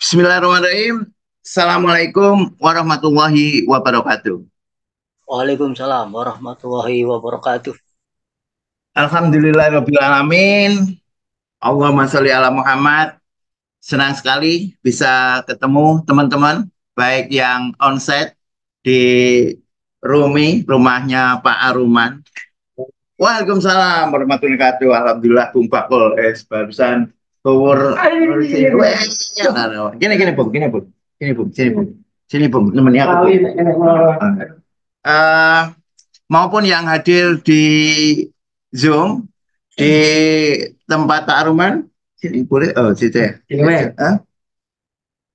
Bismillahirrahmanirrahim. Assalamualaikum warahmatullahi wabarakatuh. Waalaikumsalam warahmatullahi wabarakatuh. Alhamdulillahirabbil alamin. Allahumma sholli ala Muhammad. Senang sekali bisa ketemu teman-teman, baik yang onsite di Rumi, rumahnya Pak Aruman. Waalaikumsalam warahmatullahi wabarakatuh. Alhamdulillah Bung Bakul barusan tower. Gini Bung, sini Bung, nemenin aku. Eh, maupun yang hadir di Zoom di tempat Pak Aruman, sini boleh, oh situ ya.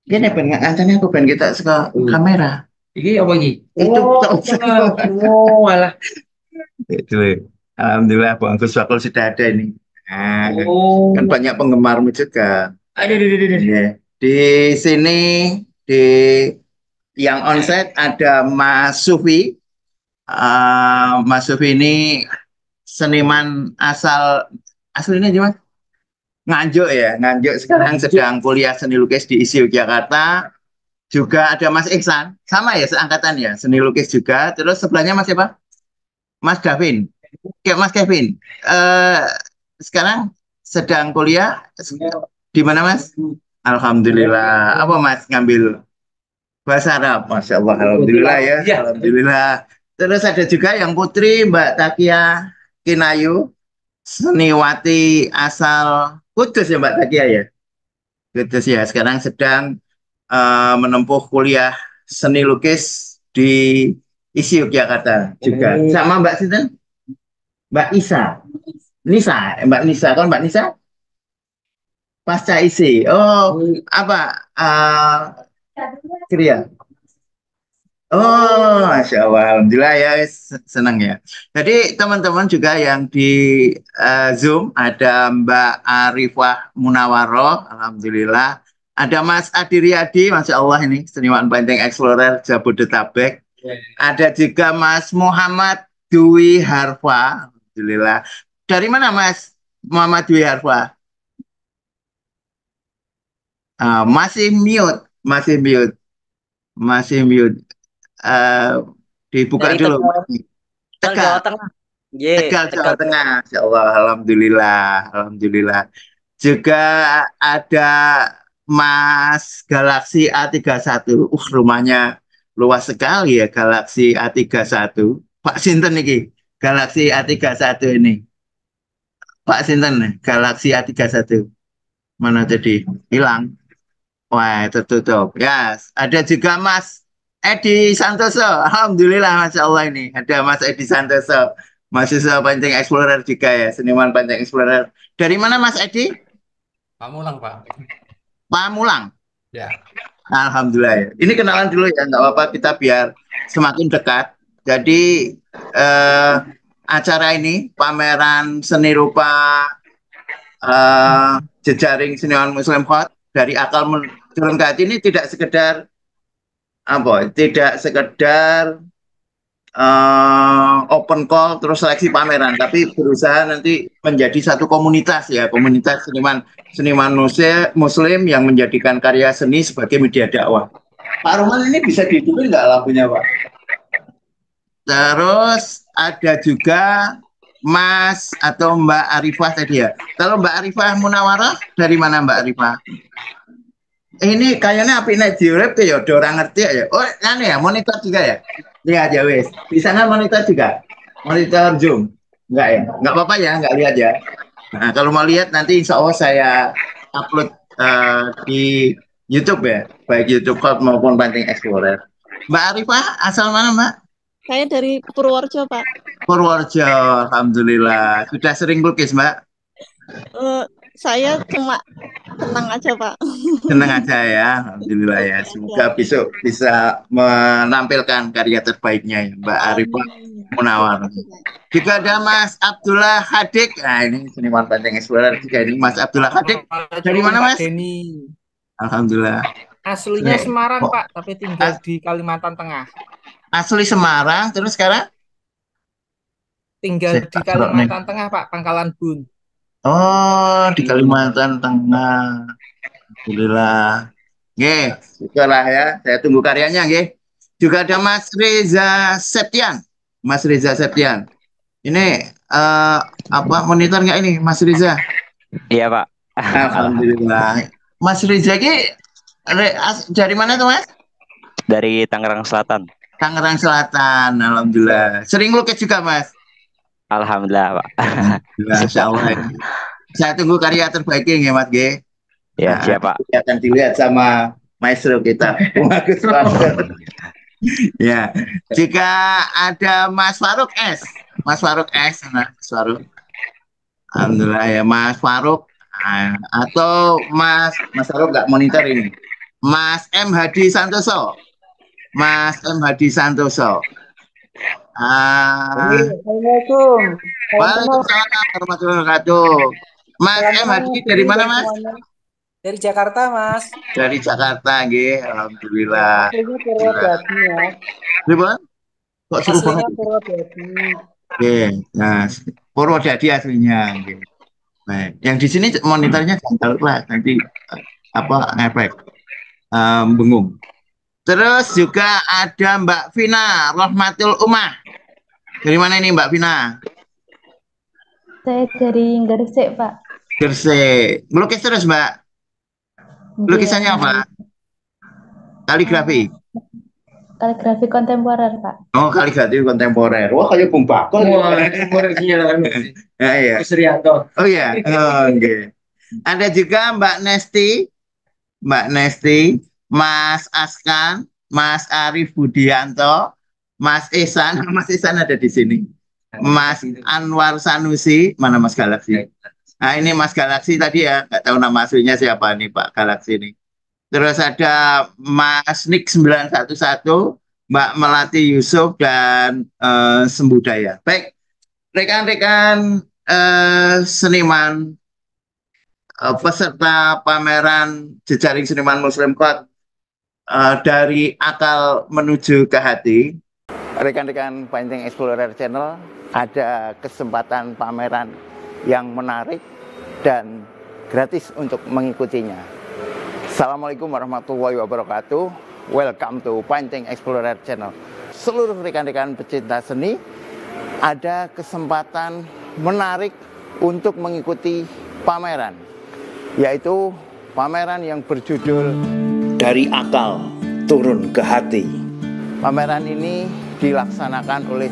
Gini ben ngancani aku ben kita suka kamera. Iki apa iki? Itu Alah. itu. Alhamdulillah Bang Gus Bakul sudah ada ini. Nah, kan Oh. banyak penggemarmu juga. Aduh. Ya. Di sini di yang onsite ada Mas Sufi. Mas Sufi ini seniman aslinya gimana? Nganjuk ya, Nganjuk sekarang sedang kuliah seni lukis di ISI Yogyakarta. Juga ada Mas Iksan, sama ya seangkatan ya, seni lukis juga. Terus sebelahnya Mas siapa? Mas Davin, kayak Mas Kevin. Eh sekarang sedang kuliah di mana Mas? Alhamdulillah. Apa Mas ngambil bahasa Arab? Masya Allah, Alhamdulillah ya. Alhamdulillah. Terus ada juga yang putri Mbak Takia Kinayu, seniwati asal Kudus ya Mbak Takia ya. Kudus ya. Sekarang sedang menempuh kuliah seni lukis di ISI Yogyakarta juga. Sama Mbak Sinten? Mbak Isa. Mbak Nisa. Kan Mbak Nisa? Pasca ISI. Oh, apa? Kriya. Oh, Masya Allah. Alhamdulillah ya, senang ya. Jadi teman-teman juga yang di Zoom, ada Mbak Arifah Munawaroh, Alhamdulillah. Ada Mas Adi Riyadi, Masya Allah ini, seniman painting explorer Jabodetabek. Ada juga Mas Muhammad Dwi Harfa, Alhamdulillah. Dari mana Mas Muhammad Dwi Harfa? Masih mute, masih mute, masih mute. Eh, dibuka Dari dulu. Tegal, Jawa Tegal, Tengah. Ye, Tegal, Jawa Tegal. Tengah. Ya Allah, Alhamdulillah, Alhamdulillah. Juga ada Mas Galaxy A31. Rumahnya luas sekali ya, Galaxy A31. Pak Sinten ini, Galaxy A31 ini. Pak Sinten nih, Galaxy A31. Mana jadi? Hilang. Wah, tertutup. Ya, ada juga Mas Edi Santoso. Alhamdulillah, Masya Allah ini. Ada Mas Edi Santoso. Mahasiswa Painting Explorer juga ya, seniman Painting Explorer. Dari mana Mas Edi? Pamulang, Pak. Pamulang. Ya. Alhamdulillah ya. Ini kenalan dulu ya, nggak apa-apa kita biar semakin dekat. Jadi acara ini pameran seni rupa jejaring seniman Muslim Hot dari akal turun ke hati ini tidak sekedar tidak sekedar open call terus seleksi pameran, tapi berusaha nanti menjadi satu komunitas ya, komunitas seniman Muslim yang menjadikan karya seni sebagai media dakwah. Pak Roman ini bisa dihidupin nggak lampunya Pak? Terus ada juga Mas atau Mbak Arifah tadi ya. Kalau Mbak Arifah Munawarah dari mana Mbak Arifah? Ini kayaknya api naik diurep ya, udah orang ngerti ya. Oh, ini ya, monitor juga ya. Lihat ya wes. Di sana monitor juga. Monitor Zoom. Enggak ya? Enggak apa-apa ya, enggak lihat ya. Nah, kalau mau lihat nanti insya Allah saya upload di YouTube ya, baik YouTube Code maupun Painting Explorer. Mbak Arifah, asal mana Mbak? Saya dari Purworejo, Pak. Purworejo, Alhamdulillah. Sudah sering lukis Mbak? Saya cuma senang aja, Pak. Senang aja ya, Alhamdulillah ya. Semoga besok bisa menampilkan karya terbaiknya ya, Mbak Arifah Munawar. Juga ada Mas Abdullah Hadik. Nah ini seniman Painting Explorer juga ini Mas Abdullah Hadik. Dari mana Mas? Denny. Alhamdulillah. Aslinya Semarang Pak, tapi tinggal di Kalimantan Tengah. Asli Semarang, terus sekarang? Tinggal di Kalimantan Tengah Pak, Pangkalan Bun. Oh, di Kalimantan Tengah. Alhamdulillah. Nggih, itulah ya. Saya tunggu karyanya nggih. Juga ada Mas Reza Septian. Mas Reza Septian. Ini apa monitor nggak ini Mas Reza? Iya, Pak. Alhamdulillah. Mas Reza ini dari mana tuh Mas? Dari Tangerang Selatan. Tangerang Selatan. Alhamdulillah. Sering lukis juga Mas? Alhamdulillah, Pak. Masya Allah. Saya tunggu karya terbaiknya ya Mas G. Ya, siap, Pak. Akan dilihat sama maestro kita. Bagus banget. Ya, jika ada Mas Faruk S. Mas Faruk S. Nah, Mas Faruk. Alhamdulillah ya Mas Faruk. Atau Mas Faruk nggak monitor ini. Mas M. Hadi Santoso. Mas M. Hadi Santoso. Assalamualaikum. Waalaikumsalam warahmatullahi wabarakatuh. Mas M. Hadi dari mana Mas? Dari Jakarta, Mas. Dari Jakarta, nggih. Alhamdulillah. Aslinya Purwodadi, Mas. Gimana? Kok seru Aslinya banget? Purwodadi. Oke, nah Purwodadi aslinya. Oke. Baik. Yang di sini monitornya jangkau lah, nanti apa efek bengung. Terus juga ada Mbak Vina Rahmatul Umah. Dari mana ini Mbak Vina? Saya dari Gresik, Pak. Gresik. Melukis terus Mbak. Lukisannya apa? Kaligrafi. Kaligrafi kontemporer, Pak. Oh, kaligrafi kontemporer. Wah, kayak Bung Bakul. Ya, iya. Suryanto. Oh iya. Oh, oke. Ada juga Mbak Nesti, Mas Askan, Mas Arif Budianto, Mas Ihsan. Mas Ihsan ada di sini. Mas Anwar Sanusi, mana Mas Galaksi? Nah, ini Mas Galaksi tadi ya, nggak tahu nama aslinya siapa nih Pak Galaksi ini. Terus ada Mas Nik 911, Mbak Melati Yusuf, dan Sembudaya. Baik, rekan-rekan seniman peserta pameran Jejaring Seniman Muslim Code dari akal menuju ke hati. Rekan-rekan Painting Explorer Channel, ada kesempatan pameran yang menarik dan gratis untuk mengikutinya. Assalamualaikum warahmatullahi wabarakatuh. Welcome to Painting Explorer Channel. Seluruh rekan-rekan pecinta seni, ada kesempatan menarik untuk mengikuti pameran, yaitu pameran yang berjudul Dari Akal Turun ke Hati. Pameran ini dilaksanakan oleh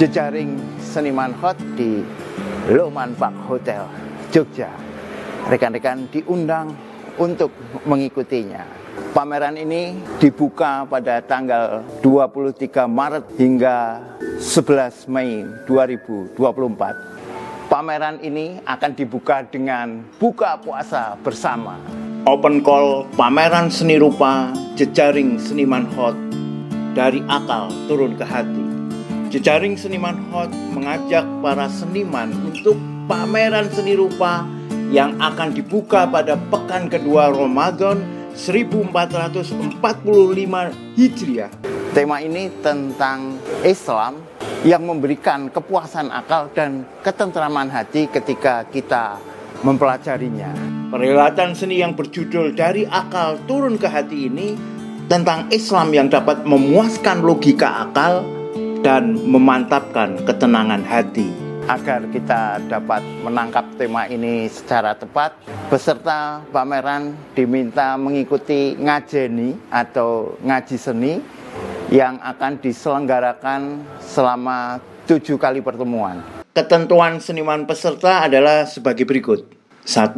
Jejaring Seniman Hot di Loman Park Hotel, Jogja. Rekan-rekan diundang untuk mengikutinya. Pameran ini dibuka pada tanggal 23 Maret hingga 11 Mei 2024. Pameran ini akan dibuka dengan buka puasa bersama. Open call pameran seni rupa Jejaring Seniman Hot Dari Akal Turun ke Hati. Jejaring Seniman Hot mengajak para seniman untuk pameran seni rupa yang akan dibuka pada pekan kedua Ramadan 1445 Hijriah. Tema ini tentang Islam yang memberikan kepuasan akal dan ketentraman hati ketika kita mempelajarinya. Perhelatan seni yang berjudul Dari Akal Turun ke Hati ini tentang Islam yang dapat memuaskan logika akal dan memantapkan ketenangan hati. Agar kita dapat menangkap tema ini secara tepat, peserta pameran diminta mengikuti ngajeni atau ngaji seni yang akan diselenggarakan selama 7 kali pertemuan. Ketentuan seniman peserta adalah sebagai berikut. 1.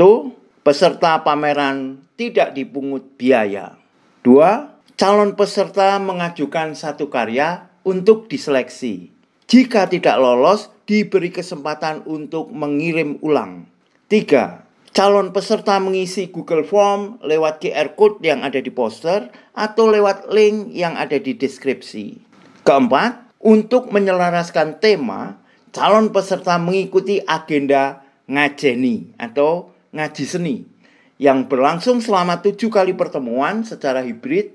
Peserta pameran tidak dipungut biaya. 2. Calon peserta mengajukan satu karya untuk diseleksi. Jika tidak lolos, diberi kesempatan untuk mengirim ulang. 3. Calon peserta mengisi Google Form lewat QR Code yang ada di poster atau lewat link yang ada di deskripsi. 4. Untuk menyelaraskan tema, calon peserta mengikuti agenda ngajeni atau ngaji seni yang berlangsung selama 7 kali pertemuan secara hibrid,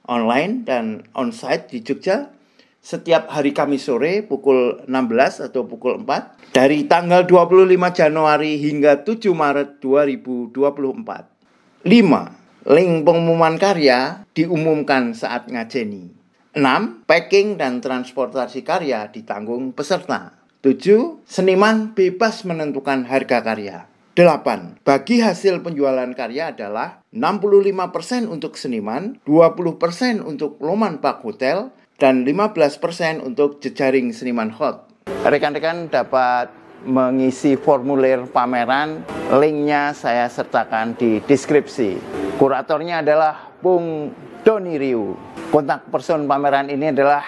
online dan onsite di Jogja setiap hari Kamis sore pukul 16 atau pukul 4 dari tanggal 25 Januari hingga 7 Maret 2024. 5. Link pengumuman karya diumumkan saat ngajeni. 6. Packing dan transportasi karya ditanggung peserta. 7. Seniman bebas menentukan harga karya. 8. Bagi hasil penjualan karya adalah 65% untuk seniman, 20% untuk Loman Park Hotel, dan 15% untuk jejaring seniman hot. Rekan-rekan dapat mengisi formulir pameran, linknya saya sertakan di deskripsi. Kuratornya adalah Bung Doni Riu. Kontak person pameran ini adalah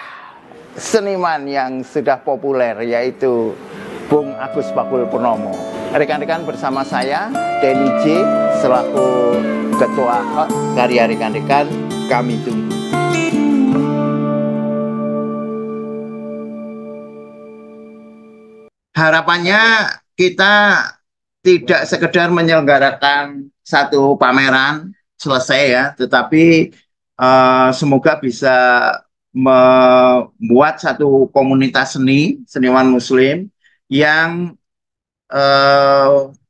seniman yang sudah populer, yaitu Bung Agus Pakul Purnomo. Rekan-rekan bersama saya, Denny J, selaku Ketua Karya Rekan-rekan, kami tunggu. Harapannya kita tidak sekedar menyelenggarakan satu pameran selesai ya, tetapi semoga bisa membuat satu komunitas seniman muslim yang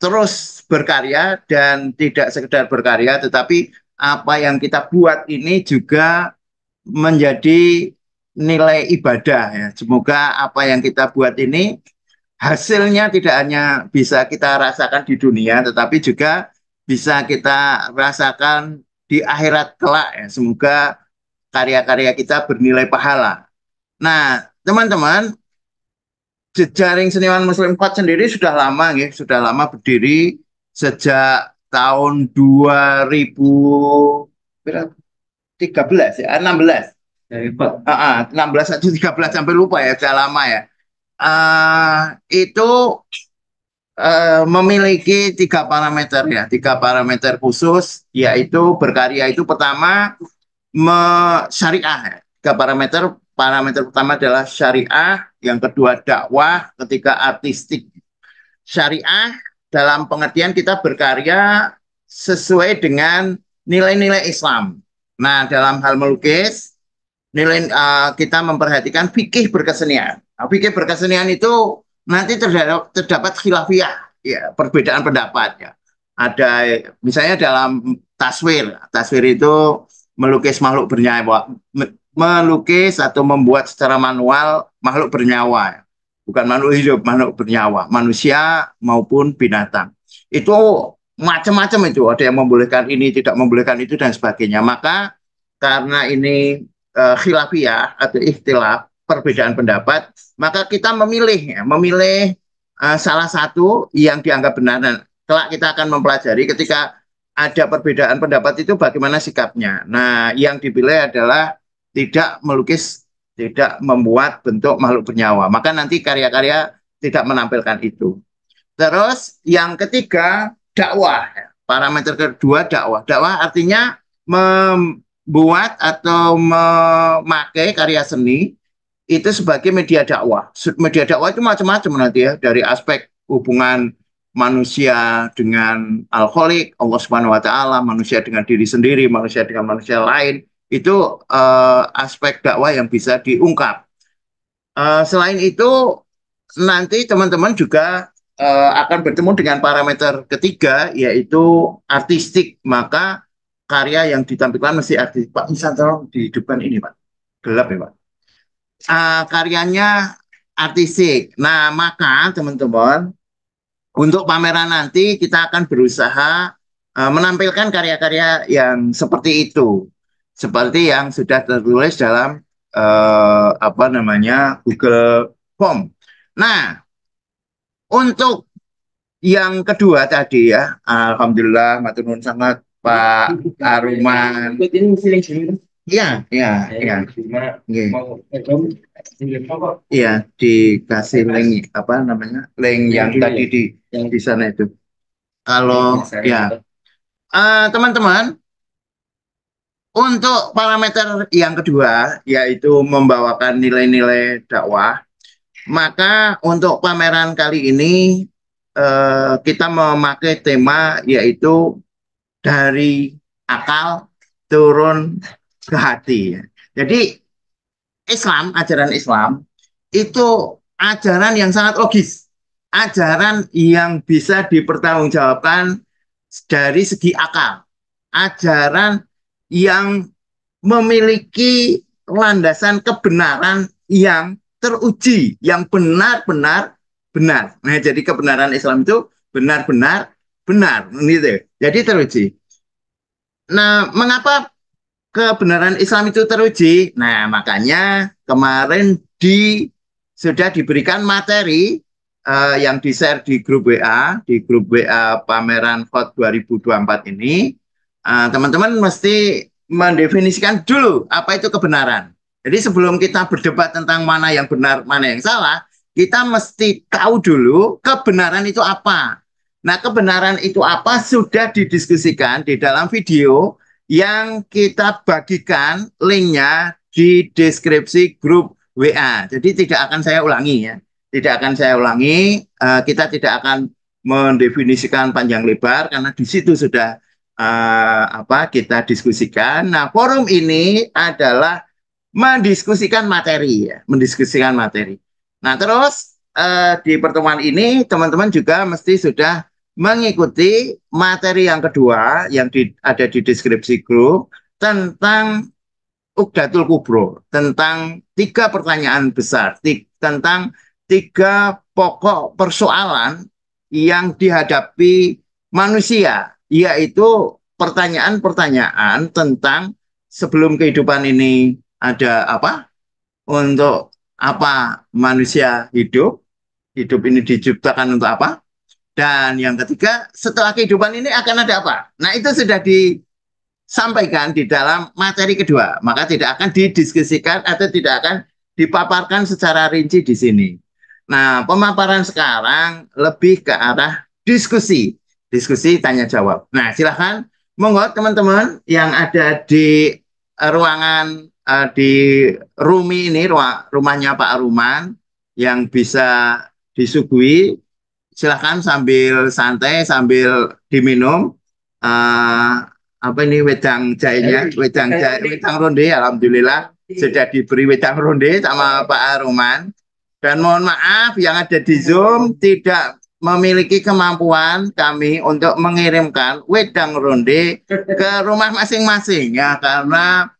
terus berkarya, dan tidak sekedar berkarya, tetapi apa yang kita buat ini juga menjadi nilai ibadah ya. Semoga apa yang kita buat ini hasilnya tidak hanya bisa kita rasakan di dunia, tetapi juga bisa kita rasakan di akhirat kelak ya. Semoga karya-karya kita bernilai pahala. Nah, teman-teman, jejaring seniman muslim Hot sendiri sudah lama ya, sudah lama berdiri sejak tahun 2013 ya, 16. 16 atau 13 sampai lupa ya, sudah lama ya. Itu memiliki 3 parameter ya, 3 parameter khusus, yaitu berkarya itu pertama syariah ya. 3 parameter. Parameter pertama adalah syariah, yang kedua dakwah, ketiga artistik. Syariah dalam pengertian kita berkarya sesuai dengan nilai-nilai Islam. Nah, dalam hal melukis, kita memperhatikan fikih berkesenian. Nah, fikih berkesenian itu nanti terdapat khilafiyah, ya, perbedaan pendapat ya. Ada misalnya dalam taswir. Taswir itu melukis makhluk bernyawa, melukis atau membuat secara manual makhluk bernyawa, bukan makhluk hidup, makhluk bernyawa, manusia maupun binatang. Itu macam-macam itu, ada yang membolehkan ini, tidak membolehkan itu, dan sebagainya. Maka karena ini khilafiyah atau ikhtilaf, perbedaan pendapat, maka kita memilih salah satu yang dianggap benar. Dan kelak kita akan mempelajari ketika ada perbedaan pendapat itu bagaimana sikapnya. Nah, yang dipilih adalah tidak melukis, tidak membuat bentuk makhluk bernyawa. Maka nanti karya-karya tidak menampilkan itu. Terus yang ketiga, dakwah. Parameter kedua, dakwah. Dakwah artinya membuat atau memakai karya seni itu sebagai media dakwah. Media dakwah itu macam-macam nanti ya, dari aspek hubungan manusia dengan Al-Khaliq, Allah Subhanahu wa Ta'ala, manusia dengan diri sendiri, manusia dengan manusia lain. Itu aspek dakwah yang bisa diungkap. Selain itu, nanti teman-teman juga akan bertemu dengan parameter ketiga, yaitu artistik. Maka karya yang ditampilkan mesti artistik. Pak, misalnya di depan ini, Pak. Gelap ya, Pak. Karyanya artistik. Nah, maka teman-teman, untuk pameran nanti kita akan berusaha menampilkan karya-karya yang seperti itu. Seperti yang sudah tertulis dalam Google Form. Nah, untuk yang kedua tadi ya, alhamdulillah matur nuwun sangat Pak Aruman. Iya. Iya, dikasih link link yang tadi di sana itu. Kalau ya, teman-teman, untuk parameter yang kedua, yaitu membawakan nilai-nilai dakwah, maka untuk pameran kali ini kita memakai tema yaitu dari akal turun ke hati. Jadi ajaran Islam itu ajaran yang sangat logis, ajaran yang bisa dipertanggungjawabkan dari segi akal. ajaran yang memiliki landasan kebenaran yang teruji, yang benar-benar benar. Nah, jadi kebenaran Islam itu benar-benar benar, gitu. Jadi teruji. Nah, mengapa kebenaran Islam itu teruji? Nah, makanya kemarin sudah diberikan materi yang di-share di grup WA pameran HOT 2024 ini. Teman-teman mesti mendefinisikan dulu apa itu kebenaran. Jadi sebelum kita berdebat tentang mana yang benar, mana yang salah, kita mesti tahu dulu kebenaran itu apa. Nah, kebenaran itu apa sudah didiskusikan di dalam video yang kita bagikan linknya di deskripsi grup WA. Jadi tidak akan saya ulangi ya. Tidak akan saya ulangi, kita tidak akan mendefinisikan panjang lebar karena di situ sudah kita diskusikan. Nah, forum ini adalah mendiskusikan materi ya, mendiskusikan materi. Nah, terus di pertemuan ini teman-teman juga mesti sudah mengikuti materi yang kedua yang ada di deskripsi grup tentang Uqdatul Kubro, tentang 3 pertanyaan besar, tentang 3 pokok persoalan yang dihadapi manusia, yaitu pertanyaan-pertanyaan tentang sebelum kehidupan ini ada apa, untuk apa manusia hidup ini diciptakan untuk apa, dan yang ketiga setelah kehidupan ini akan ada apa. Nah, itu sudah disampaikan di dalam materi kedua, maka tidak akan didiskusikan atau tidak akan dipaparkan secara rinci di sini. Nah, pemaparan sekarang lebih ke arah diskusi tanya jawab. Nah, silahkan monggo teman-teman yang ada di ruangan di Rumi ini, rumahnya Pak Aruman, yang bisa disuguhi, silahkan sambil santai, sambil diminum wedang jahenya, wedang ronde. Alhamdulillah sudah diberi wedang ronde sama Pak Aruman. Dan mohon maaf yang ada di Zoom tidak memiliki kemampuan kami untuk mengirimkan wedang ronde ke rumah masing-masing ya, karena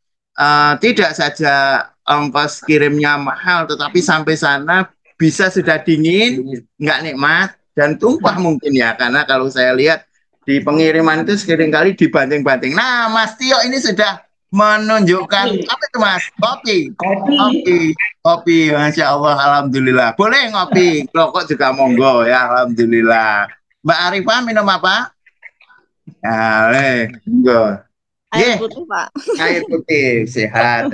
tidak saja ongkos kirimnya mahal, tetapi sampai sana bisa sudah dingin, nggak nikmat, dan tumpah mungkin ya, karena kalau saya lihat di pengiriman itu seringkali dibanting-banting. Nah, Mas Tio ini sudah menunjukkan apa itu Mas? Kopi, Masya Allah, Alhamdulillah. Boleh ngopi, rokok juga monggo ya, Alhamdulillah. Mbak Arifah minum apa? Ya, monggo. Air putih, Pak. Air putih, sehat.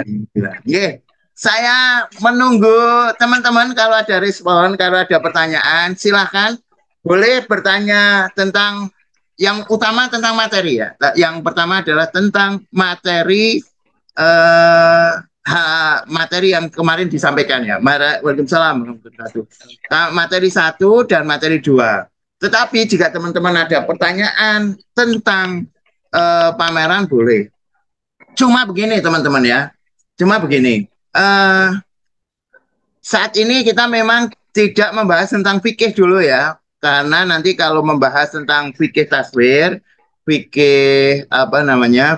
Saya menunggu teman-teman kalau ada respon, kalau ada pertanyaan, silahkan. Boleh bertanya tentang yang utama tentang materi ya. Yang pertama adalah tentang materi materi yang kemarin disampaikan ya. Waalaikumsalam. Materi 1 dan materi 2. Tetapi jika teman-teman ada pertanyaan tentang pameran boleh. Cuma begini teman-teman ya. Saat ini kita memang tidak membahas tentang fikih dulu ya. Karena nanti kalau membahas tentang fikih taswir, fikih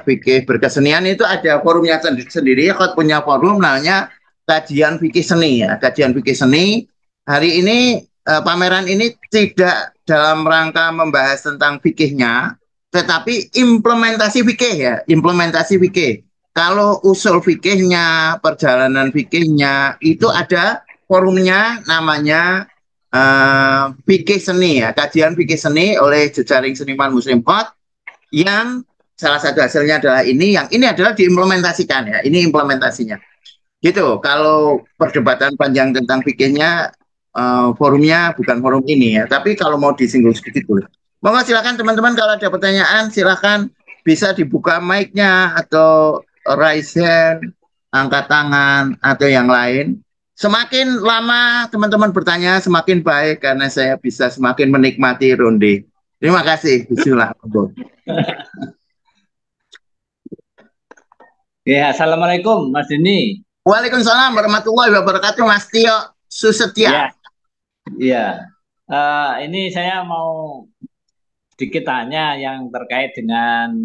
fikih berkesenian itu ada forumnya sendiri. Khot punya forum namanya kajian fikih seni ya. Kajian fikih seni. Hari ini pameran ini tidak dalam rangka membahas tentang fikihnya, tetapi implementasi fikih ya, implementasi fikih. Kalau usul fikihnya, perjalanan fikihnya itu ada forumnya namanya fikih seni ya, kajian fikih seni oleh jejaring seniman Muslim Khot, yang salah satu hasilnya adalah ini, yang ini adalah diimplementasikan ya, ini implementasinya. Gitu. Kalau perdebatan panjang tentang fikihnya, forumnya bukan forum ini ya, tapi kalau mau disinggung sedikit boleh. Monggo silakan teman-teman, kalau ada pertanyaan silakan bisa dibuka mic-nya atau raise hand, angkat tangan atau yang lain. Semakin lama teman-teman bertanya semakin baik karena saya bisa semakin menikmati ronde. Terima kasih. Bismillah. Ya, assalamualaikum Mas Deni. Waalaikumsalam warahmatullahi wabarakatuh, Mas Tio Susetya. Iya. Ini saya mau sedikit tanya yang terkait dengan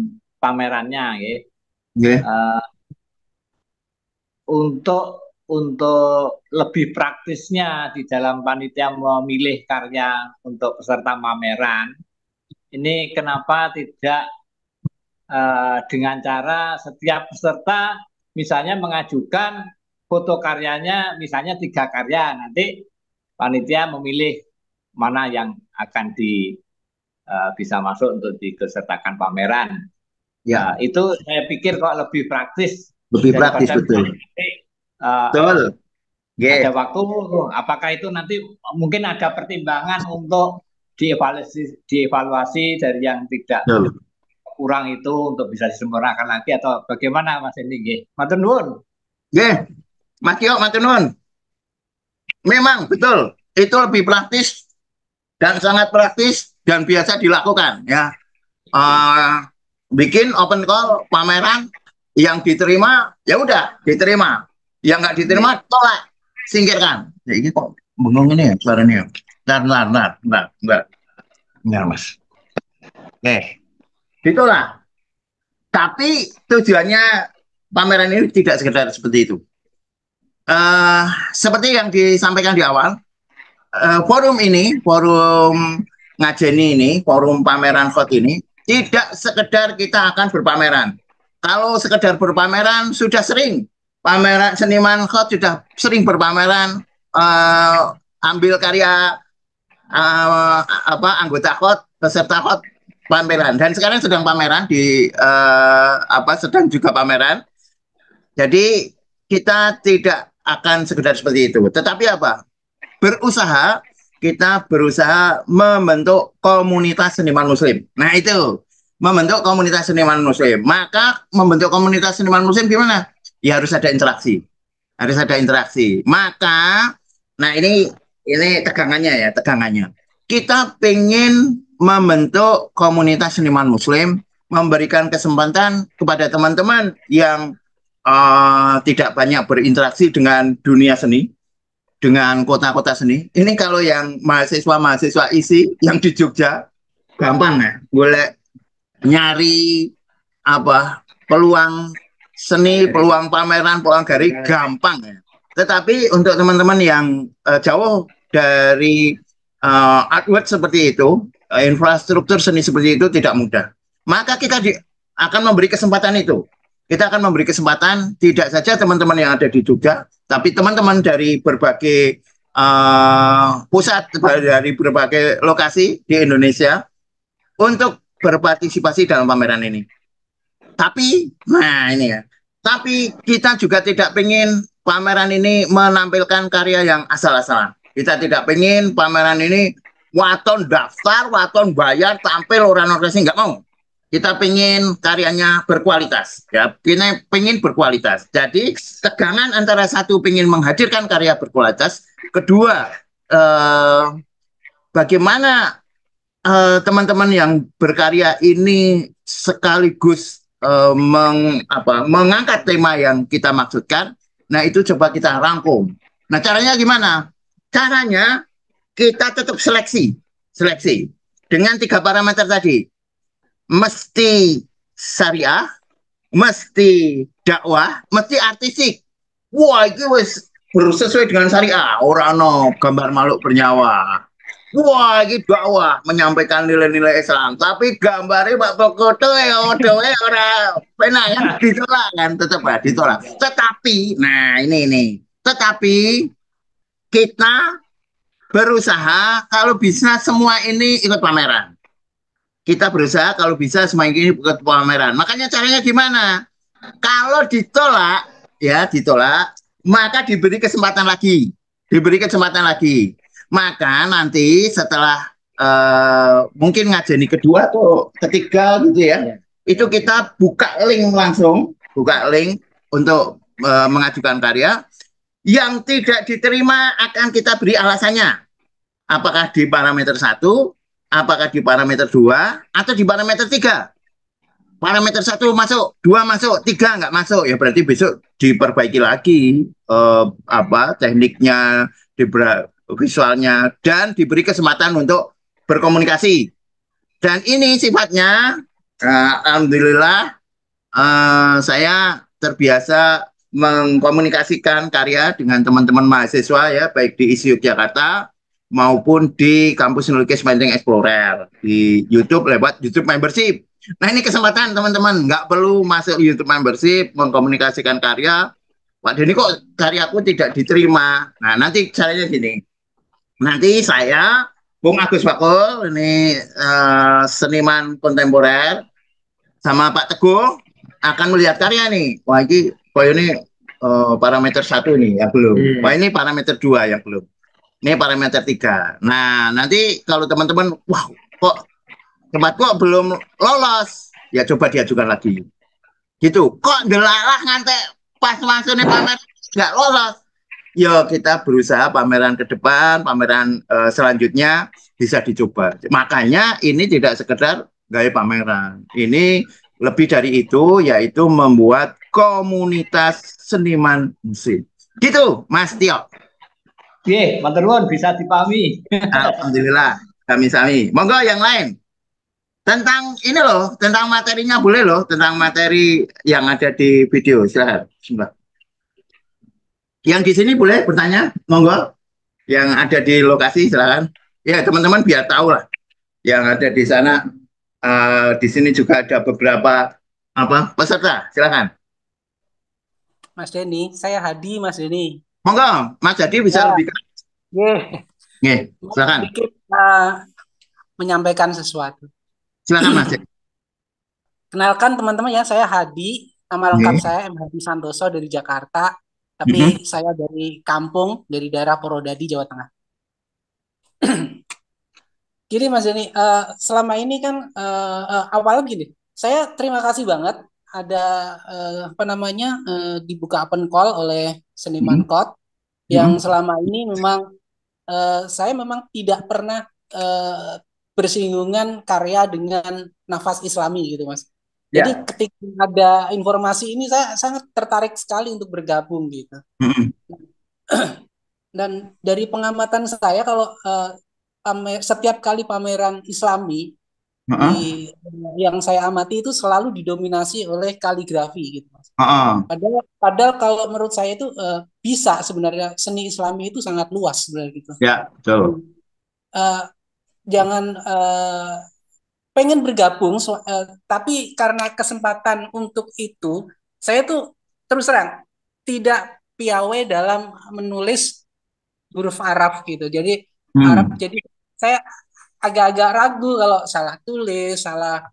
pamerannya, nggih. Nggih. Untuk lebih praktisnya di dalam panitia memilih karya untuk peserta pameran, ini kenapa tidak dengan cara setiap peserta misalnya mengajukan foto karyanya, misalnya 3 karya, nanti panitia memilih mana yang akan bisa masuk untuk dipesertakan pameran. Ya, itu saya pikir kok lebih praktis. Lebih praktis, betul. Betul. Ada waktu, apakah itu nanti mungkin ada pertimbangan untuk dievaluasi dari yang tidak kurang itu untuk bisa disempurnakan lagi, atau bagaimana Mas Hendy? Matur nuwun. Nggih. Mas Tio, matur nuwun. Memang betul, itu lebih praktis dan sangat praktis dan biasa dilakukan ya. Bikin open call pameran, yang diterima ya udah diterima, yang nggak diterima tolak, singkirkan. Ya ini kok bengong ini ya suaranya. Nah, Mas. Oke. Itulah. Tapi tujuannya pameran ini tidak sekedar seperti itu. Seperti yang disampaikan di awal, forum ngajeni ini, forum pameran khot ini, tidak sekedar kita akan berpameran. Kalau sekedar berpameran sudah sering, pameran seniman khot sudah sering berpameran, ambil karya anggota khot, peserta khot, pameran, dan sekarang sedang pameran sedang juga pameran. Jadi kita tidak akan sekedar seperti itu, tetapi kita berusaha membentuk komunitas seniman muslim. Nah, itu membentuk komunitas seniman muslim. Maka membentuk komunitas seniman muslim gimana? Ya harus ada interaksi. Maka nah ini tegangannya. Kita pengen membentuk komunitas seniman muslim, memberikan kesempatan kepada teman-teman yang tidak banyak berinteraksi dengan dunia seni, dengan kota-kota seni. Ini kalau yang mahasiswa isi yang di Jogja gampang ya, boleh nyari peluang seni, peluang pameran, peluang galeri gampang ya. Tetapi untuk teman-teman yang jauh dari artwork seperti itu, infrastruktur seni seperti itu tidak mudah. Maka kita akan memberi kesempatan itu. Kita akan memberi kesempatan tidak saja teman-teman yang ada di Jogja, tapi teman-teman dari berbagai pusat, dari berbagai lokasi di Indonesia untuk berpartisipasi dalam pameran ini. Tapi, tapi kita juga tidak ingin pameran ini menampilkan karya yang asal-asalan. Kita tidak ingin pameran ini waton daftar, waton bayar, tampil orang-orang, nggak mau. Kita pengen karyanya berkualitas, ya. Kita pengen berkualitas. Jadi tegangan antara satu pengen menghadirkan karya berkualitas, kedua bagaimana teman-teman yang berkarya ini sekaligus mengangkat tema yang kita maksudkan. Nah, itu coba kita rangkum. Nah, caranya gimana? Caranya kita tetap seleksi dengan 3 parameter tadi. Mesti syariah, mesti dakwah, mesti artistik. Wah, itu sesuai dengan syariah. Orang gambar makhluk bernyawa. Wah, ini dakwah, menyampaikan nilai-nilai Islam. Tapi gambarnya Pak Bokoto orang pernah ya ditolak kan, tetap ditolak. Tetapi, tetapi kita berusaha kalau bisa semua ini ikut pameran. Kita berusaha kalau bisa semua ini ikut pameran. Makanya caranya gimana? Kalau ditolak, maka diberi kesempatan lagi. Maka nanti setelah mungkin ngajeni kedua atau ketiga gitu ya, itu kita buka link untuk mengajukan karya. Yang tidak diterima akan kita beri alasannya. Apakah di parameter 1, apakah di parameter 2, atau di parameter 3. Parameter 1 masuk, 2 masuk, 3 nggak masuk, ya berarti besok diperbaiki lagi tekniknya, visualnya, dan diberi kesempatan untuk berkomunikasi. Dan ini sifatnya alhamdulillah saya terbiasa mengkomunikasikan karya dengan teman-teman mahasiswa ya, baik di ISI Yogyakarta maupun di kampus Nulukis Painting Explorer di YouTube lewat YouTube membership. Nah ini kesempatan teman-teman, nggak perlu masuk YouTube membership mengkomunikasikan karya. Pak Denny kok karyaku tidak diterima. Nah nanti caranya gini, nanti saya Bung Agus Bakul ini seniman kontemporer sama Pak Teguh akan melihat karya nih. Wah ini parameter 1 nih yang belum. Wah ini parameter 2 yang belum. Ini parameter 3. Nah, nanti kalau teman-teman, wah kok tempatku belum lolos, ya coba diajukan lagi. Gitu. Kok delalah ngantek pas masuknya pameran nggak lolos. Ya kita berusaha pameran ke depan, pameran selanjutnya bisa dicoba. Makanya ini tidak sekedar gaya pameran. Ini lebih dari itu, yaitu membuat komunitas seniman musik. Gitu, Mas Tio. Oke, matur nuwun bisa dipahami. Alhamdulillah, kami-sami. Monggo yang lain. Tentang ini loh, tentang materinya boleh loh, tentang materi yang ada di video. Silahkan. Bismillah. Yang di sini boleh bertanya, monggo. Yang ada di lokasi, silahkan. Ya, teman-teman biar tahu lah. Yang ada di sana, di sini juga ada beberapa peserta. Silahkan. Mas Denny, saya Hadi, Mas Denny. Monggo, Mas Hadi bisa lebih. Silakan. Sedikit menyampaikan sesuatu. Silakan Mas. Kenalkan teman-teman ya, saya Hadi. Nama lengkap saya M. Hadi Santoso dari Jakarta. Tapi saya dari kampung, dari daerah Purwodadi, Jawa Tengah. Jadi Mas Denny, selama ini kan awalnya gini, saya terima kasih banget ada dibuka open call oleh Seniman Code yang selama ini memang saya memang tidak pernah bersinggungan karya dengan nafas Islami gitu Mas. Jadi ketika ada informasi ini saya sangat tertarik sekali untuk bergabung gitu. Dan dari pengamatan saya kalau setiap kali pameran Islami yang saya amati itu selalu didominasi oleh kaligrafi gitu Mas. Padahal kalau menurut saya itu bisa sebenarnya seni Islami itu sangat luas sebenarnya gitu. Ya, betul. Jangan pengen bergabung, tapi karena kesempatan untuk itu, saya tuh terus terang tidak piawai dalam menulis huruf Arab gitu. Jadi Arab, jadi saya agak-agak ragu kalau salah tulis, salah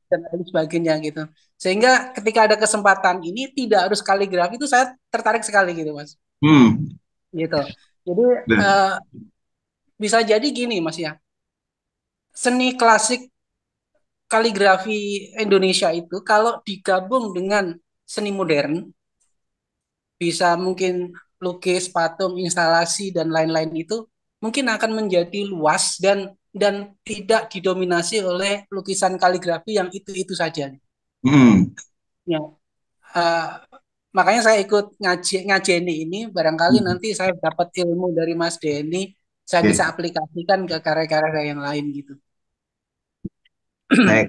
dan lain sebagainya gitu. Sehingga ketika ada kesempatan ini tidak harus kaligrafi itu saya tertarik sekali gitu Mas. Gitu. Jadi bisa jadi gini Mas ya. Seni klasik kaligrafi Indonesia itu kalau digabung dengan seni modern bisa mungkin lukis, patung, instalasi dan lain-lain itu mungkin akan menjadi luas dan tidak didominasi oleh lukisan kaligrafi yang itu saja. Ya, makanya saya ikut ngajeni ini barangkali nanti saya dapat ilmu dari Mas Denny, saya bisa aplikasikan ke karya-karya yang lain gitu.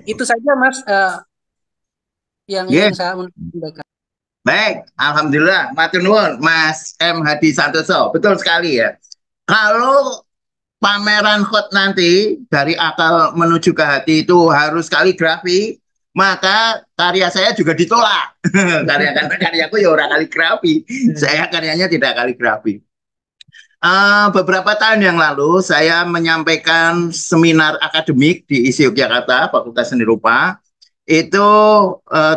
Itu saja Mas yang saya menyampaikan. Baik, alhamdulillah, matur nuwun Mas M. Hadi Santoso. Betul sekali ya. Kalau pameran hot nanti dari akal menuju ke hati itu harus kaligrafi, maka karya saya juga ditolak. Karyaku ya orang kaligrafi. Saya karyanya tidak kaligrafi. Beberapa tahun yang lalu saya menyampaikan seminar akademik di ISI Yogyakarta, Fakultas Seni Rupa, itu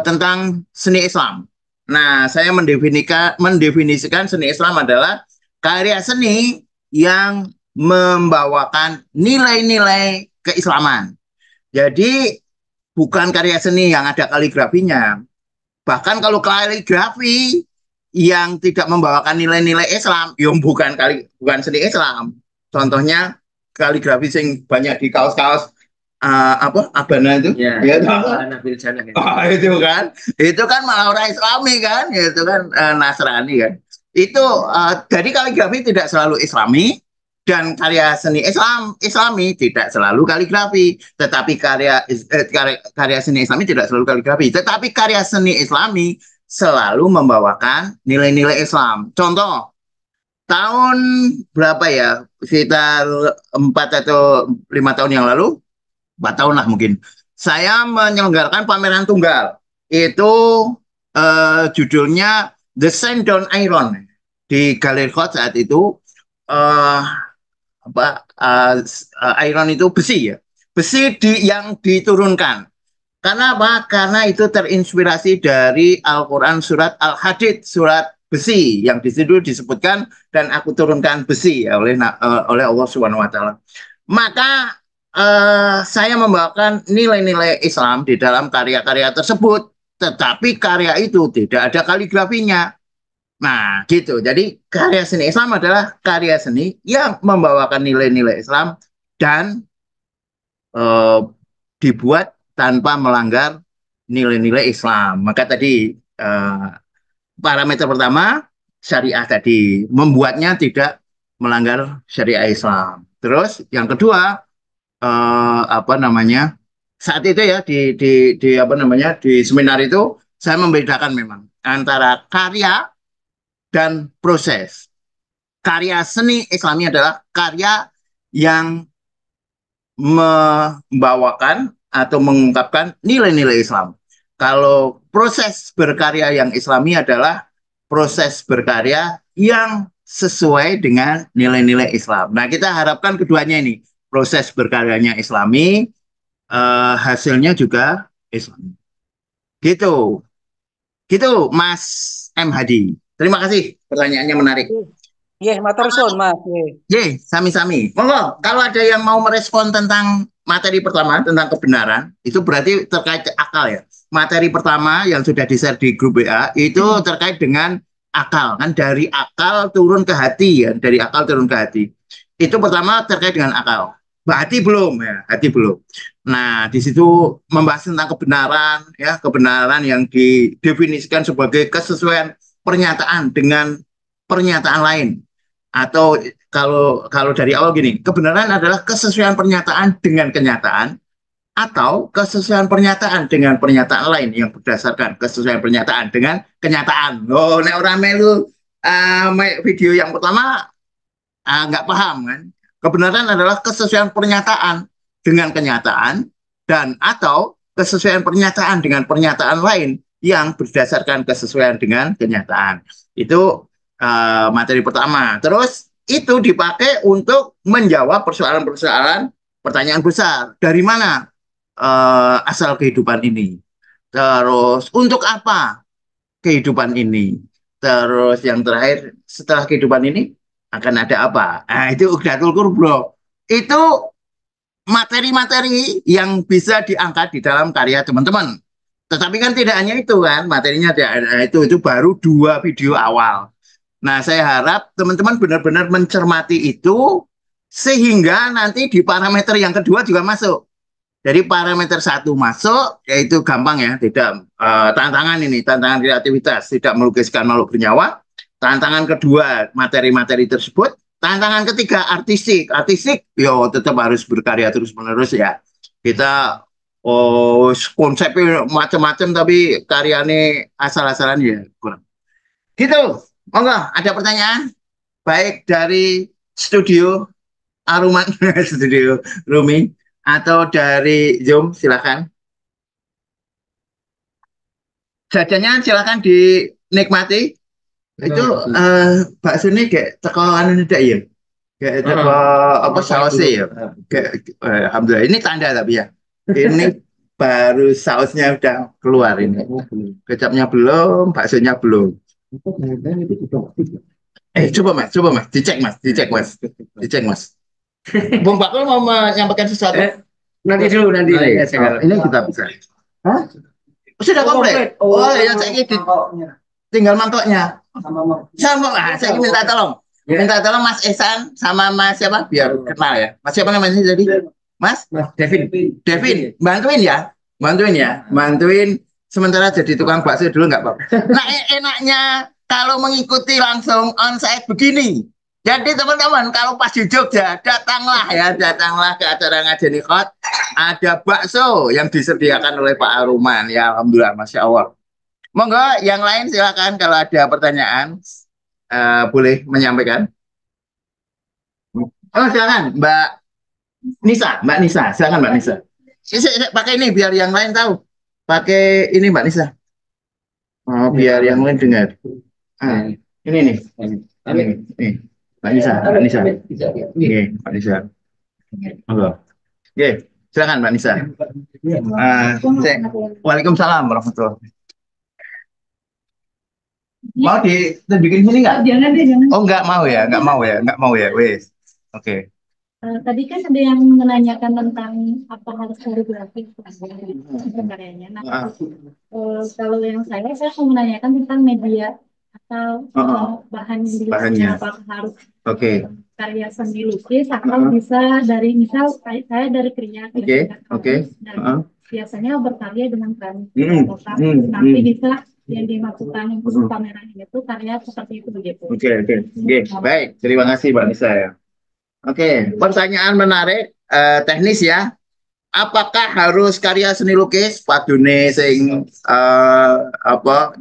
tentang seni Islam. Nah, saya mendefinisikan seni Islam adalah karya seni yang membawakan nilai-nilai keislaman. Jadi bukan karya seni yang ada kaligrafinya. Bahkan kalau kaligrafi yang tidak membawakan nilai-nilai Islam, yang bukan seni Islam. Contohnya kaligrafi yang banyak di kaos-kaos Abana itu, itu kan malah orang Islami kan, itu kan Nasrani kan. Itu dari kaligrafi tidak selalu Islami, Dan karya seni Islami tidak selalu kaligrafi, tetapi karya seni Islami tidak selalu kaligrafi, tetapi karya seni Islami selalu membawakan nilai-nilai Islam. Contoh, tahun berapa ya? Sekitar 4 atau 5 tahun yang lalu, 4 tahun lah mungkin. Saya menyelenggarakan pameran tunggal. Itu judulnya The Sandown Iron di Galeri Hot saat itu. Iron itu besi ya, besi yang diturunkan. Karena apa? Karena itu terinspirasi dari Al-Quran surat Al-Hadid, surat besi yang di situ disebutkan dan aku turunkan besi ya, oleh Allah Subhanahu Wa Taala. Maka saya membawakan nilai-nilai Islam di dalam karya-karya tersebut, tetapi karya itu tidak ada kaligrafinya. Nah, gitu. Jadi karya seni Islam adalah karya seni yang membawakan nilai-nilai Islam dan dibuat tanpa melanggar nilai-nilai Islam. Maka tadi parameter pertama syariah tadi, membuatnya tidak melanggar syariah Islam. Terus yang kedua saat itu ya di seminar itu saya membedakan memang antara karya dan proses. Karya seni Islami adalah karya yang membawakan atau mengungkapkan nilai-nilai Islam. Kalau proses berkarya yang Islami adalah proses berkarya yang sesuai dengan nilai-nilai Islam. Nah, kita harapkan keduanya ini, proses berkaryanya Islami, hasilnya juga Islami. Gitu. Gitu, Mas M. Hadi. Terima kasih, pertanyaannya menarik. Matur suwun, Mas. Sami-sami. Monggo, kalau ada yang mau merespon tentang materi pertama, tentang kebenaran, itu berarti terkait akal ya. Materi pertama yang sudah di-share di grup WA, itu terkait dengan akal. Kan dari akal turun ke hati ya, dari akal turun ke hati. Itu pertama terkait dengan akal. Hati belum ya, hati belum. Nah, di situ membahas tentang kebenaran ya, kebenaran yang didefinisikan sebagai kesesuaian pernyataan dengan pernyataan lain. Atau kalau dari awal gini, kebenaran adalah kesesuaian pernyataan dengan kenyataan atau kesesuaian pernyataan dengan pernyataan lain yang berdasarkan kesesuaian pernyataan dengan kenyataan. Oh, nek ora melu video yang pertama nggak paham kan? Kebenaran adalah kesesuaian pernyataan dengan kenyataan dan atau kesesuaian pernyataan dengan pernyataan lain yang berdasarkan kesesuaian dengan kenyataan. Itu materi pertama. Terus itu dipakai untuk menjawab persoalan-persoalan, pertanyaan besar. Dari mana asal kehidupan ini? Terus untuk apa kehidupan ini? Terus yang terakhir, setelah kehidupan ini akan ada apa? Nah, itu Uqdatul Qulub, bro. Itu materi-materi yang bisa diangkat di dalam karya teman-teman. Tetapi kan tidak hanya itu kan, materinya itu baru 2 video awal. Nah, saya harap teman-teman benar-benar mencermati itu sehingga nanti di parameter yang kedua juga masuk. Jadi parameter 1 masuk, yaitu gampang ya, tidak tantangan ini, tantangan kreativitas, tidak melukiskan makhluk bernyawa. Tantangan kedua, materi-materi tersebut. Tantangan ketiga, artistik. Artistik, tetap harus berkarya terus-menerus ya. Kita konsepnya macam-macam tapi karyanya asal-asalan ya kurang. Gitu. Monggo, ada pertanyaan? Baik dari studio Aruman, studio Rumi, atau dari Zoom, silakan. Jajannya silakan dinikmati. Itu bakso ini kayak teko anu ndak ya? Kayak teko apa sausnya ya? Alhamdulillah. Ini tanda tapi ya. Ini baru sausnya udah keluar ini. Kecapnya belum, baksonya belum. Coba mas, dicek mas. Bung Bakul mau menyampaikan sesuatu? Nanti dulu. Ini kita bisa. Hah? Sudah komplit. Oh ya, saya tinggal mangkoknya. Sama saya minta tolong. Minta tolong Mas Ehsan sama Mas siapa? Biar kenal ya. Mas siapa namanya tadi? Mas Devin. Bantuin ya. Sementara jadi tukang bakso dulu nggak apa-apa. Nah, enaknya kalau mengikuti langsung onsite begini. Jadi teman-teman kalau pas di Jogja datanglah ke acara ngaji nikot. Ada bakso yang disediakan oleh Pak Aruman. Ya alhamdulillah, masya Allah. Monggo yang lain silakan kalau ada pertanyaan boleh menyampaikan. Oh silakan Mbak Nisa, silakan Mbak Nisa. Pakai ini biar yang lain tahu. Pakai ini Mbak Nisa. Oh, biar yang lain dengar. Ini nih. Ini. Mbak Nisa. Oke, Mbak Nisa. Halo. Oke, silakan Mbak Nisa. Waalaikumsalam warahmatullahi wabarakatuh. Mau dibikin sini nggak? Jangan. Oh, nggak mau ya, wes. Oke. Tadi kan ada yang menanyakan tentang apa harus kaligrafi sebenarnya. Nah, kalau yang saya mau menanyakan tentang media atau bahan bahannya. apakah harus karya seni lukis atau bisa dari misal saya dari kerja dan biasanya berkarya dengan keramik tapi bisa yang dimaksudkan untuk pameran itu karya seperti itu begitu. Oke. Baik, terima kasih Mbak Nisa ya. Oke, pertanyaan menarik, teknis ya. Apakah harus karya seni lukis? Pak Dune sing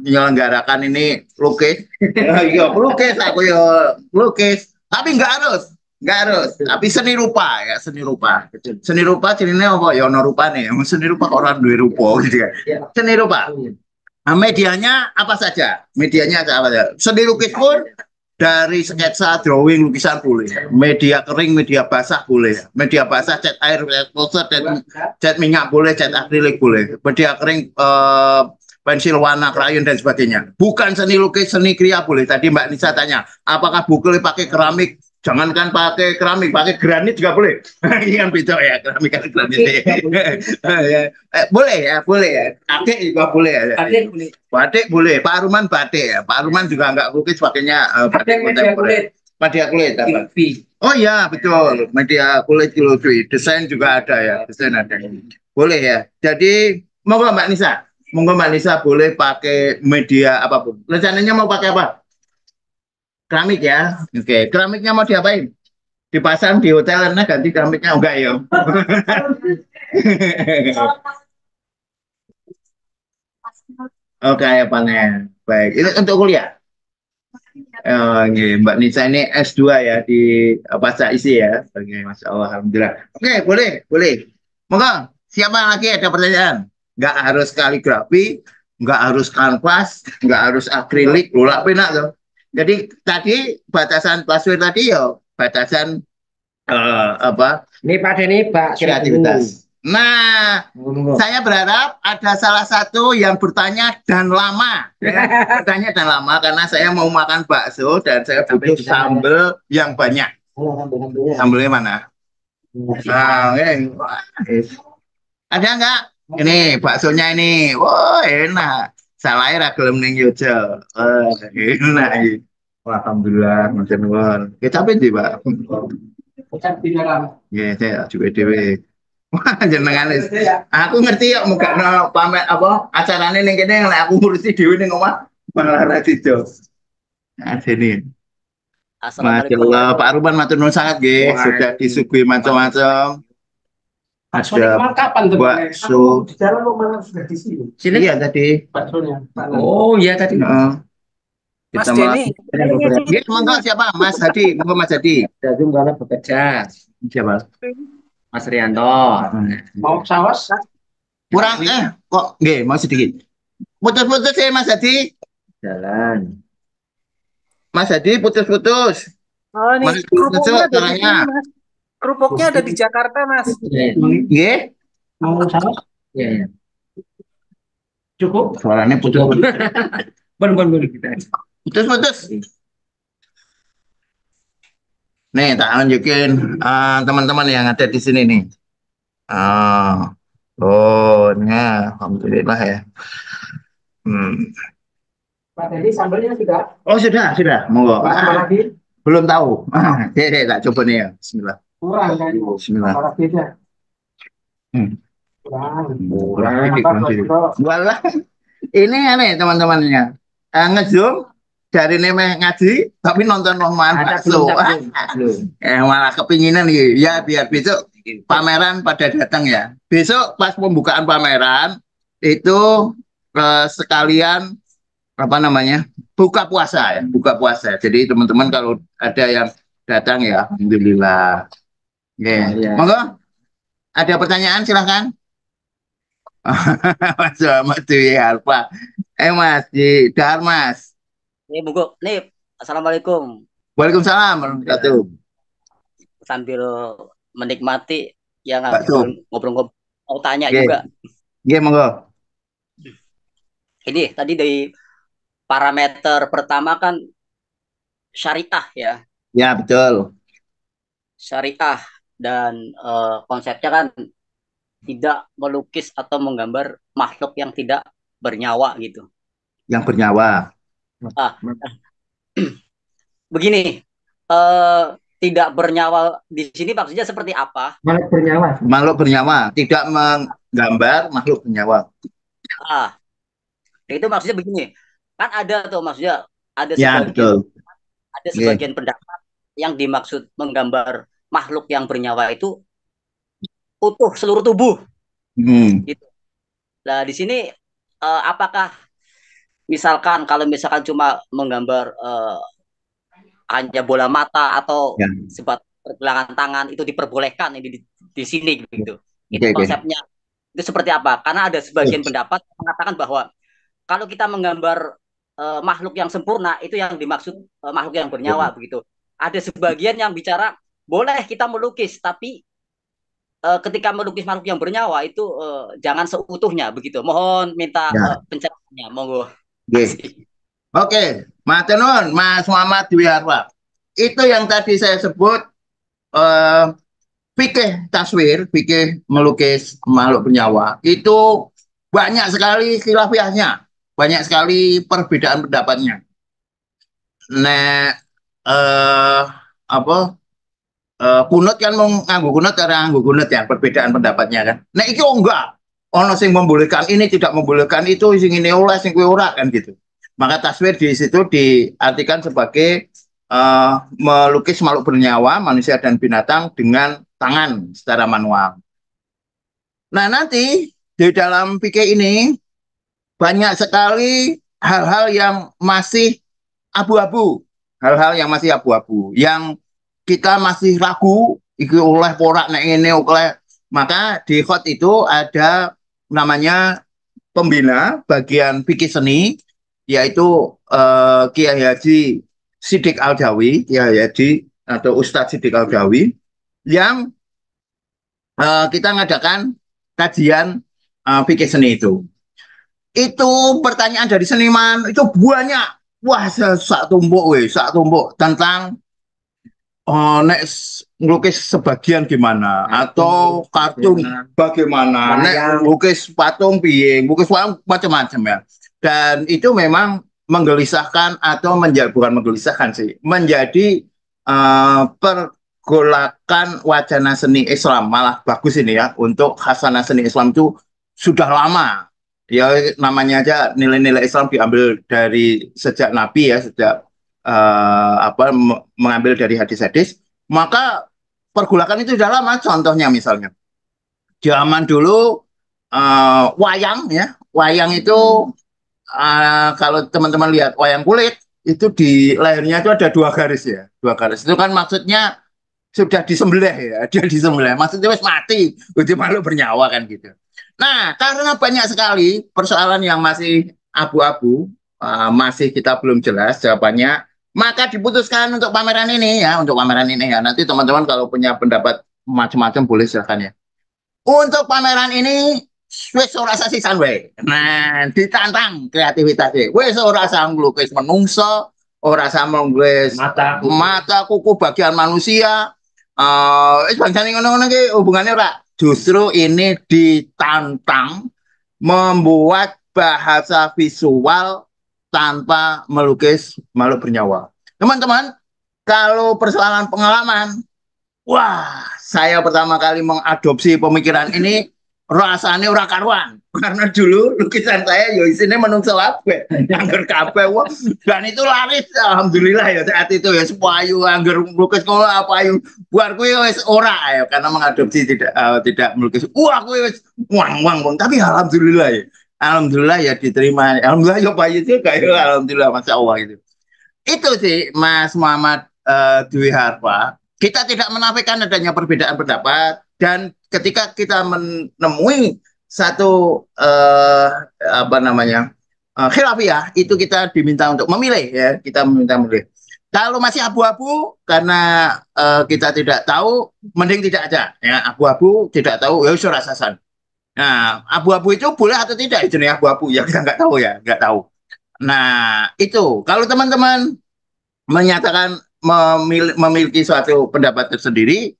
menyelenggarakan ini lukis? Iya, lukis aku ya lukis. Tapi nggak harus. Tapi seni rupa ya, seni rupa. Seni rupa jenenge apa? Ya ono rupane. Seni rupa orang duwe rupa gitu kan. Seni rupa. Nah, medianya apa saja? Seni lukis pun dari sketsa, drawing, lukisan boleh. Media kering, media basah boleh. Media basah cat air, cat poster, cat minyak boleh, cat akrilik boleh. Media kering pensil warna, krayon dan sebagainya. Bukan seni lukis, seni kriya boleh. Tadi Mbak Nisa tanya, apakah boleh pakai keramik? Jangankan pakai keramik, pakai granit juga boleh. Ini kan beda ya, keramik kan granit. Boleh ya. Batik juga boleh ya. Batik boleh. Pak Aruman batik ya. Pak Aruman juga nggak lukis pakainya batik kontemporer. Media kulit apa? Oh iya betul. Media kulit kilografi. Desain juga ada ya. Desain ada. Boleh ya. Jadi monggo Mbak Nisa boleh pakai media apapun. Rencananya mau pakai apa? Keramik ya. Oke, keramiknya mau diapain? Dipasang di hotel karena ganti keramiknya enggak ya? Oke, panen. Baik, ini untuk kuliah. Mbak Nisa ini S2 ya di Pasca Isi ya. Oke, Masya Allah, alhamdulillah. Oke, boleh. Monggo, siapa lagi ada pertanyaan? Enggak harus kaligrafi, enggak harus kanvas, enggak harus akrilik, lulak penak tuh. Jadi tadi batasan password tadi ya batasan Ini Pak Denny, Pak kreativitas. Nah, saya berharap ada salah satu yang bertanya dan lama. Bertanya dan lama karena saya mau makan bakso dan saya butuh sambal yang banyak. Sambelnya mana? Nah, ada nggak? Ini baksonya ini, wah enak. Salahnya ragilem ning Yojo. Enak iki. Alhamdulillah, matur nuwun. Kecap ndi, Pak? Kecap di dalam. Nggih, saya juga dhewe. Wah, jenengan wis. Aku ngerti kok megakno pamer apa acarane ning kene lek aku ngurusi dhewe ning omah malah ra dido. Nah, sini. Assalamualaikum. Pak Aruman matur nuwun sangat nggih, sudah disuguhi macam-macam. Ada kapan tuh? bakso. Di jalan mau mana sudah di sini? Iya tadi. Baksonya. Oh iya tadi. Mas Denny. Dia monggo siapa? Mas Hadi, monggo Mas Hadi. Jadi nggak bekerja. Siapa? Mas Rianto. Mau saus? Kurang kok nggih, mau sedikit. Putus-putus ya Mas Hadi. Jalan. Mas Hadi putus-putus. Oh, ini Mas kerupuknya ada di caranya. sini, Mas. Kerupuknya ada di Jakarta, Mas. Nggih. Mau saus? Iya. Cukup? Suaranya putus-putus. Bon kita. Putus-putus. Nih, tak tunjukin teman-teman yang ada di sini nih. Nah, alhamdulillah ya. Pak Denny sambalnya sudah? Oh, sudah. Monggo. Lagi? Belum tahu. Tak coba nih ya. Bismillah. Kurang kan? Bismillah. Beda. Kurang. Walah. Ini aneh teman-temannya. Ngezoom dari nemeh ngaji tapi nonton wong bakso. Malah kepinginan nih ya biar besok pameran pada datang ya. Besok pas pembukaan pameran itu sekalian apa namanya buka puasa ya, buka puasa. Jadi teman-teman kalau ada yang datang ya, alhamdulillah. Monggo, ada pertanyaan silahkan. Mas Muhammad ya Alfa. Mas di Dahar Mas. Nih monggo, nih assalamualaikum. Waalaikumsalam warahmatullahi. Sambil menikmati yang ngobrol-ngobrol mau tanya Oke. juga. Iya monggo. Ini tadi dari parameter pertama kan syariah ya. Ya betul. Syariah dan konsepnya kan tidak melukis atau menggambar makhluk yang tidak bernyawa gitu. Yang bernyawa. Begini, tidak bernyawa di sini maksudnya seperti apa? Makhluk bernyawa. Makhluk bernyawa, tidak menggambar makhluk bernyawa. Itu maksudnya begini. Kan ada tuh maksudnya ada Ya, sebagian betul. ada sebagian pendapat yang dimaksud menggambar makhluk yang bernyawa itu utuh seluruh tubuh. Gitu. Nah, di sini apakah misalkan kalau misalkan cuma menggambar hanya bola mata atau sebat pergelangan tangan itu diperbolehkan di sini gitu. Itu konsepnya itu seperti apa? Karena ada sebagian pendapat yang mengatakan bahwa kalau kita menggambar makhluk yang sempurna itu yang dimaksud makhluk yang bernyawa begitu. Ada sebagian yang bicara boleh kita melukis tapi ketika melukis makhluk yang bernyawa itu jangan seutuhnya begitu. Mohon minta pencerahannya, monggo. Oke, matur Mas Muhammad Dwi Harwa. Itu yang tadi saya sebut fikih taswir, fikih melukis makhluk bernyawa. Itu banyak sekali khilafiyahnya, banyak sekali perbedaan pendapatnya. Kunut kan nganggo kunut cara nganggo kunut ya, perbedaan pendapatnya kan. Iki enggak. Ono sing membolehkan ini, tidak membolehkan itu, sing ini oleh sing kuwi ora kan gitu. Maka taswir di situ diartikan sebagai melukis makhluk bernyawa, manusia dan binatang dengan tangan secara manual. Nah, nanti di dalam fikih ini banyak sekali hal-hal yang masih abu-abu, hal-hal yang masih abu-abu, yang kita masih ragu, iki oleh porak nek ini oleh. Maka di khot itu ada namanya pembina bagian fikih seni, yaitu Kiai Haji Siddiq Al-Jawi, Kiai Haji atau Ustadz Siddiq Al-Jawi, yang kita ngadakan kajian fikih seni itu. Itu pertanyaan dari seniman itu banyak. Wah, sak tumbuk tentang nek ngelukis sebagian gimana atau kartun bagaimana, nek ngelukis patung piye, ngelukis macam-macam ya. Dan itu memang menggelisahkan atau bukan menggelisahkan sih, menjadi pergolakan wacana seni Islam. Malah bagus ini ya, untuk khasanah seni Islam itu sudah lama. Ya namanya aja nilai-nilai Islam diambil dari sejak Nabi ya, sejak mengambil dari hadis-hadis, maka pergolakan itu sudah lama. Contohnya misalnya zaman dulu wayang ya, wayang itu kalau teman-teman lihat wayang kulit itu di lehernya itu ada 2 garis ya, 2 garis itu kan maksudnya sudah disembelih ya, dia disembelih maksudnya wis mati, udah makhluk bernyawa kan gitu. Nah, karena banyak sekali persoalan yang masih abu-abu, masih kita belum jelas jawabannya, maka diputuskan untuk pameran ini ya, Nanti teman-teman kalau punya pendapat macam-macam boleh silahkan ya. Untuk pameran ini wis ora sisan wae. Nah, ditantang kreativitasnya. Wis ora usah nglukis menungso, ora usah nglukis mata, kuku bagian manusia. Wis bangsane ngono-ngono iki hubungannya ora. Justru ini ditantang membuat bahasa visual tanpa melukis makhluk bernyawa. Teman-teman, kalau persoalan pengalaman, wah, saya pertama kali mengadopsi pemikiran ini rasanya ora karuan. Karena dulu lukisan saya yo isinya menungso kabeh, angger kabeh wah. Dan itu laris alhamdulillah ya saat itu ya sepayu angger melukis apa ayu. Buat kuwi wis ora ya karena mengadopsi tidak melukis. Wah kuwi wis wang tapi alhamdulillah ya. Alhamdulillah ya diterima. Alhamdulillah ya payu juga ya alhamdulillah masya Allah itu. Itu sih Mas Muhammad Dwi Harfa. Kita tidak menafikan adanya perbedaan pendapat dan ketika kita menemui satu apa namanya khilafiyah itu kita diminta untuk memilih ya kita meminta memilih. Kalau masih abu-abu karena kita tidak tahu, mending tidak ada ya abu-abu tidak tahu ya sudah rasasan. Nah abu-abu itu boleh atau tidak jenis abu-abu ya kita nggak tahu ya nggak tahu. Nah itu kalau teman-teman menyatakan memiliki suatu pendapat tersendiri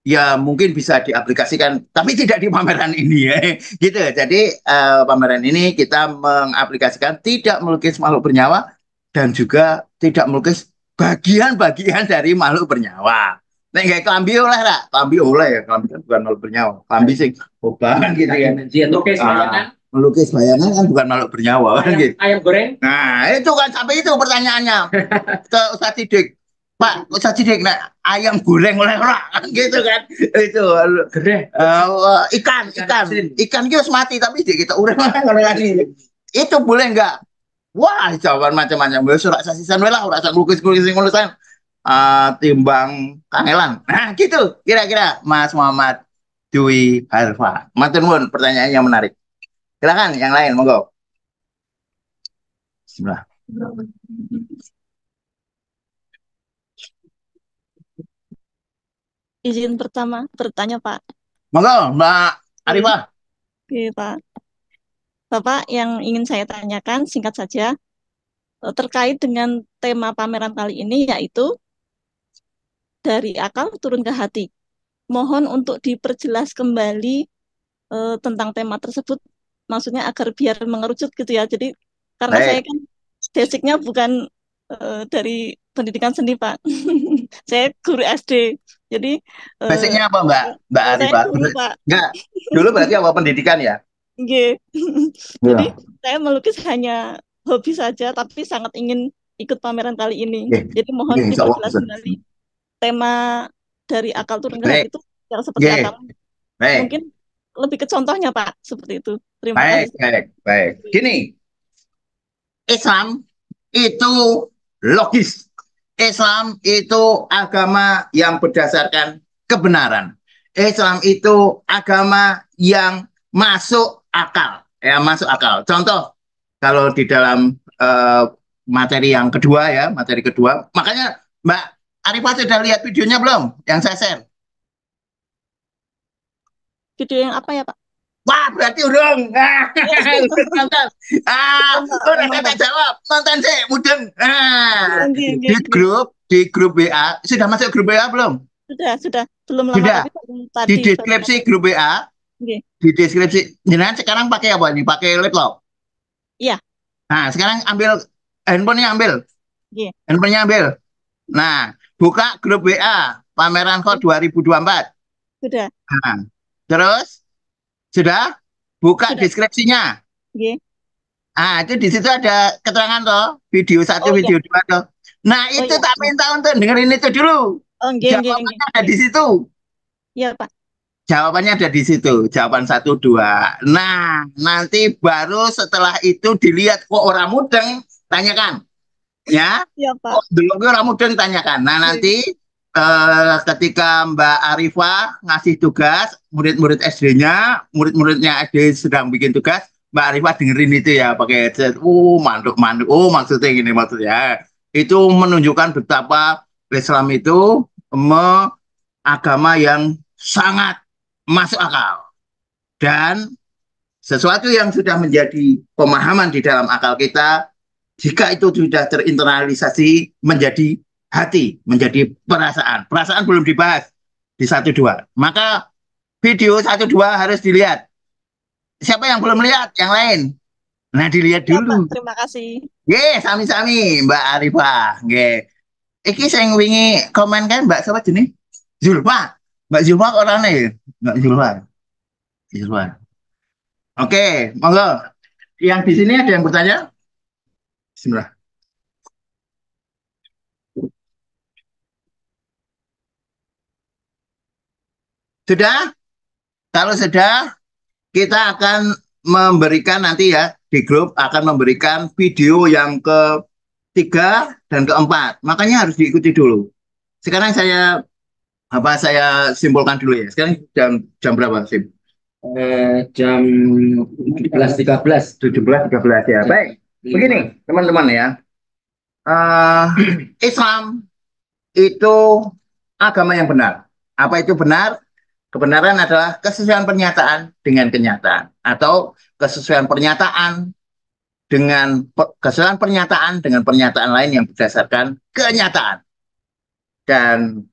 ya mungkin bisa diaplikasikan tapi tidak di pameran ini ya gitu. Jadi pameran ini kita mengaplikasikan tidak melukis makhluk bernyawa dan juga tidak melukis bagian-bagian dari makhluk bernyawa. Nah kayak kelambi oleh lah, kelambi oleh ya, kelambi kan bukan makhluk bernyawa, kelambi sih obat gitu ya. Melukis bayangan kan bukan makhluk bernyawa kan gitu. Ayam goreng. Nah itu kan sampai itu pertanyaannya ke Ustaz Sidik. Pak, Ustaz Sidik, nah, ayam goreng oleh orang gitu kan? Itu ikan itu harus mati tapi kita ureng ini. Itu boleh nggak? Wah, jawaban macam-macam. Surat sasisan lah, surat lukis-lukisan timbang kangelan. Nah, gitu kira-kira Mas Muhammad Dwi Harfa. Matur nuwun, pertanyaannya menarik. Silakan yang lain, monggo. Bismillah. Izin pertama bertanya Pak. Monggo Mbak Arifah. Oke Pak. Bapak yang ingin saya tanyakan singkat saja terkait dengan tema pameran kali ini yaitu dari akal turun ke hati. Mohon untuk diperjelas kembali tentang tema tersebut, maksudnya agar biar mengerucut gitu ya. Jadi karena saya kan basicnya bukan dari pendidikan seni Pak. Saya guru SD. Jadi basicnya apa Mbak Arifah? Enggak, dulu berarti apa pendidikan ya? Iya. Jadi saya melukis hanya hobi saja, tapi sangat ingin ikut pameran kali ini. Jadi mohon diperjelas kembali tema dari akal turun ke hati itu yang seperti apa? Mungkin lebih ke contohnya Pak, seperti itu. Terima kasih. Baik. Gini, Islam itu logis. Islam itu agama yang berdasarkan kebenaran. Islam itu agama yang masuk akal, ya masuk akal. Contoh, kalau di dalam materi yang kedua ya, materi kedua, makanya Mbak Arifah sudah lihat videonya belum? Yang saya share. Video yang apa ya Pak? Wah, berarti urung. Nonton. Udah saya jawab. Nonton sih, mudeng. Di grup WA. Sudah masuk grup WA belum? Sudah. Belum lama. Sudah. Di deskripsi grup WA. Di deskripsi. Jenengan sekarang pakai apa nih? Pakai laptop? Iya. Nah, sekarang ambil handphonenya ambil. Handphonenya ambil. Nah, buka grup WA Pameran KOR 2024. Sudah. Nah, terus sudah buka deskripsinya. Ah, itu di situ ada keterangan toh, video 1, video 2 toh. Nah, itu tak minta untuk dengerin itu dulu. Jawabannya ada di situ. Iya, Pak. Jawabannya ada di situ, jawaban 1, 2. Nah, nanti baru setelah itu dilihat kok orang mudeng, tanyakan. Ya? Iya, Pak. Kok belum orang mudeng, tanyakan. Nah, nanti ketika Mbak Arifah ngasih tugas, murid-murid SD-nya, murid-muridnya SD sedang bikin tugas, Mbak Arifah dengerin itu ya pakai headset. Manduk. Maksudnya gini maksudnya. Itu menunjukkan betapa Islam itu agama yang sangat masuk akal. Dan sesuatu yang sudah menjadi pemahaman di dalam akal kita, jika itu sudah terinternalisasi menjadi hati, menjadi perasaan. Perasaan belum dibahas di 1, 2. Maka video 1, 2 harus dilihat. Siapa yang belum lihat? Yang lain. Nah, dilihat dulu. Pak, terima kasih. Sami-sami Mbak Arifah. Iki saya wingi komen kan Mbak siapa jenis? Zulfa. Mbak Zulfa orangnya. Mbak Zulfa. Oke, monggo. Yang di sini ada yang bertanya? Bismillah. Sudah? Kalau sudah, kita akan memberikan nanti ya di grup akan memberikan video yang ketiga dan keempat. Makanya harus diikuti dulu. Sekarang saya simpulkan dulu ya. Sekarang jam berapa sih? Jam 17.13. 17.13 ya. Baik. Begini teman-teman ya. Islam itu agama yang benar. Apa itu benar? Kebenaran adalah kesesuaian pernyataan dengan kenyataan atau kesesuaian pernyataan dengan pernyataan lain yang berdasarkan kenyataan. Dan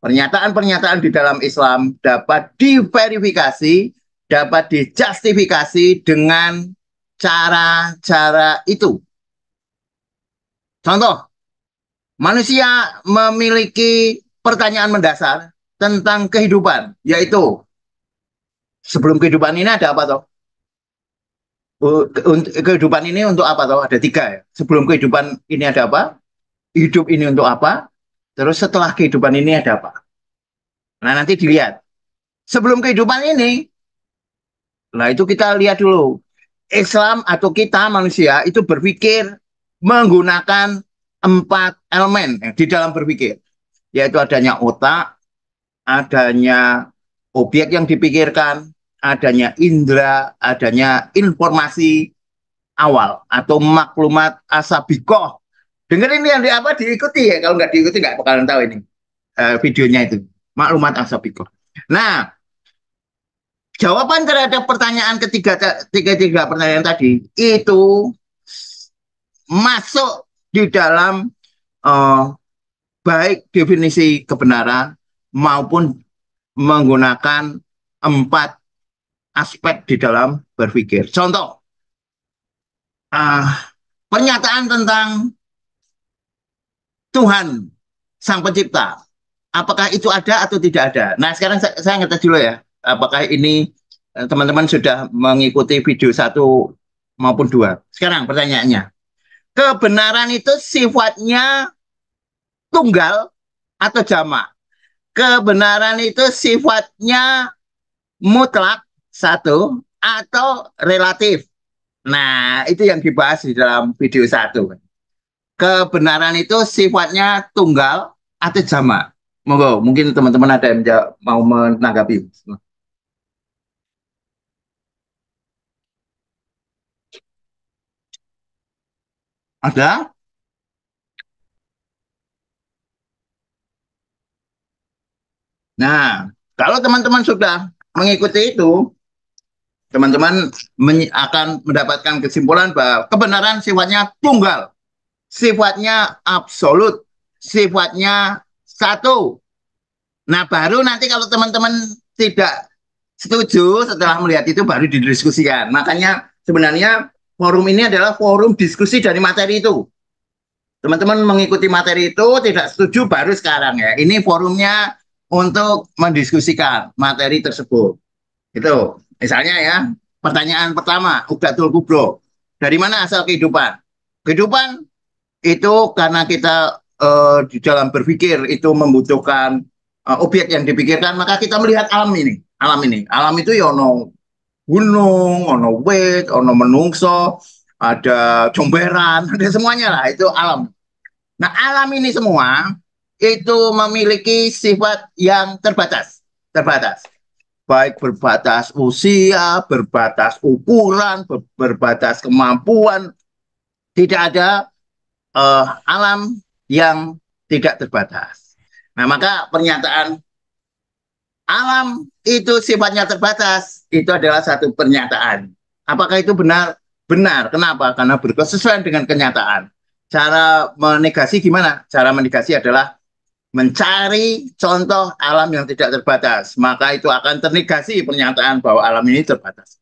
pernyataan-pernyataan di dalam Islam dapat diverifikasi, dapat dijustifikasi dengan cara-cara itu. Contoh, manusia memiliki pertanyaan mendasar tentang kehidupan, yaitu sebelum kehidupan ini ada apa toh? Kehidupan ini untuk apa toh? Ada 3 ya. Sebelum kehidupan ini ada apa? Hidup ini untuk apa? Terus setelah kehidupan ini ada apa? Nah nanti dilihat. Sebelum kehidupan ini, nah itu kita lihat dulu. Islam atau kita manusia itu berpikir menggunakan 4 elemen di dalam berpikir, yaitu adanya otak, adanya objek yang dipikirkan, adanya indera, adanya informasi awal atau maklumat asabikoh. Dengerin yang diikuti ya. Kalau nggak diikuti nggak bakalan tahu ini videonya itu maklumat asabikoh. Nah, jawaban terhadap pertanyaan tiga pertanyaan tadi itu masuk di dalam baik definisi kebenaran maupun menggunakan 4 aspek di dalam berpikir. Contoh, pernyataan tentang Tuhan Sang Pencipta, apakah itu ada atau tidak ada? Nah sekarang saya ngetes dulu ya, apakah ini teman-teman sudah mengikuti video 1 maupun 2. Sekarang pertanyaannya, kebenaran itu sifatnya tunggal atau jamak? Kebenaran itu sifatnya mutlak 1 atau relatif? Nah, itu yang dibahas di dalam video 1. Kebenaran itu sifatnya tunggal atau jamak? Monggo, mungkin teman-teman ada yang mau menanggapi. Ada? Nah, kalau teman-teman sudah mengikuti itu, teman-teman akan mendapatkan kesimpulan bahwa kebenaran sifatnya tunggal, sifatnya absolut, sifatnya 1. Nah, baru nanti kalau teman-teman tidak setuju setelah melihat itu baru didiskusikan. Makanya sebenarnya forum ini adalah forum diskusi dari materi itu. Teman-teman mengikuti materi itu, tidak setuju baru sekarang ya. Ini forumnya untuk mendiskusikan materi tersebut. Itu, misalnya ya, pertanyaan pertama, Uqdatul Kubro. Dari mana asal kehidupan? Kehidupan itu karena kita di dalam berpikir itu membutuhkan objek yang dipikirkan, maka kita melihat alam ini. Alam itu ya ono gunung, ono wit, ono menungso, ada comberan, ada semuanya lah, itu alam. Nah, alam ini semua itu memiliki sifat yang terbatas. Baik berbatas usia, berbatas ukuran, berbatas kemampuan. Tidak ada alam yang tidak terbatas. Nah, maka pernyataan alam itu sifatnya terbatas, itu adalah satu pernyataan. Apakah itu benar? Benar. Kenapa? Karena berkesesuaian dengan kenyataan. Cara menegasi gimana? Cara menegasi adalah mencari contoh alam yang tidak terbatas, maka itu akan ternegasi pernyataan bahwa alam ini terbatas.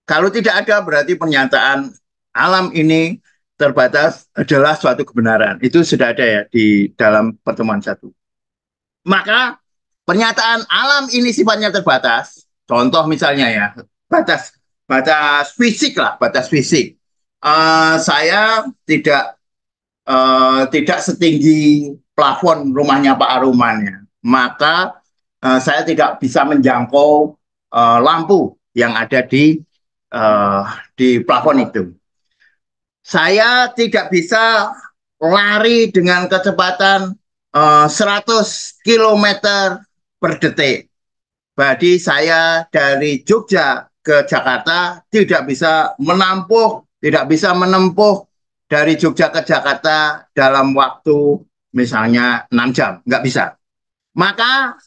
Kalau tidak ada, berarti pernyataan alam ini terbatas adalah suatu kebenaran. Itu sudah ada ya di dalam pertemuan 1. Maka pernyataan alam ini sifatnya terbatas, contoh misalnya ya, batas batas fisik lah, batas fisik. Saya tidak setinggi plafon rumahnya Pak Aruman ya. Maka saya tidak bisa menjangkau lampu yang ada di plafon itu. Saya tidak bisa lari dengan kecepatan 100 km per detik. Jadi saya dari Jogja ke Jakarta tidak bisa menempuh dari Jogja ke Jakarta dalam waktu misalnya 6 jam, nggak bisa. Maka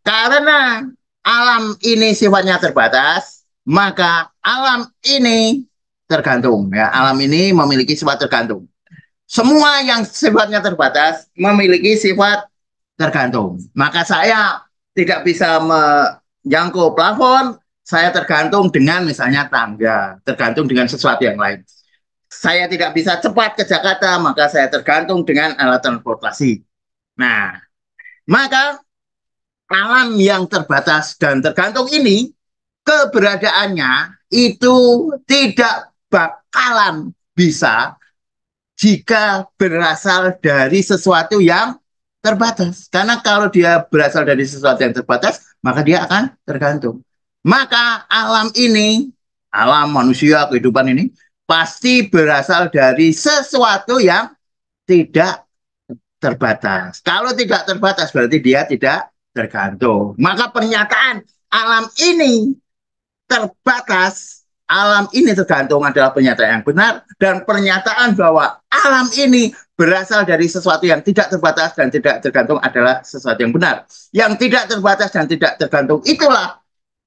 karena alam ini sifatnya terbatas, maka alam ini tergantung. Ya, alam ini memiliki sifat tergantung. Semua yang sifatnya terbatas memiliki sifat tergantung. Maka saya tidak bisa menjangkau plafon, saya tergantung dengan misalnya tangga, tergantung dengan sesuatu yang lain. Saya tidak bisa cepat ke Jakarta, maka saya tergantung dengan alat transportasi. Nah, maka alam yang terbatas dan tergantung ini, keberadaannya itu tidak bakalan bisa jika berasal dari sesuatu yang terbatas. Karena kalau dia berasal dari sesuatu yang terbatas, maka dia akan tergantung. Maka alam ini, alam manusia, kehidupan ini, pasti berasal dari sesuatu yang tidak terbatas. Kalau tidak terbatas, berarti dia tidak tergantung. Maka pernyataan alam ini terbatas, alam ini tergantung adalah pernyataan yang benar, dan pernyataan bahwa alam ini berasal dari sesuatu yang tidak terbatas dan tidak tergantung adalah sesuatu yang benar. Yang tidak terbatas dan tidak tergantung itulah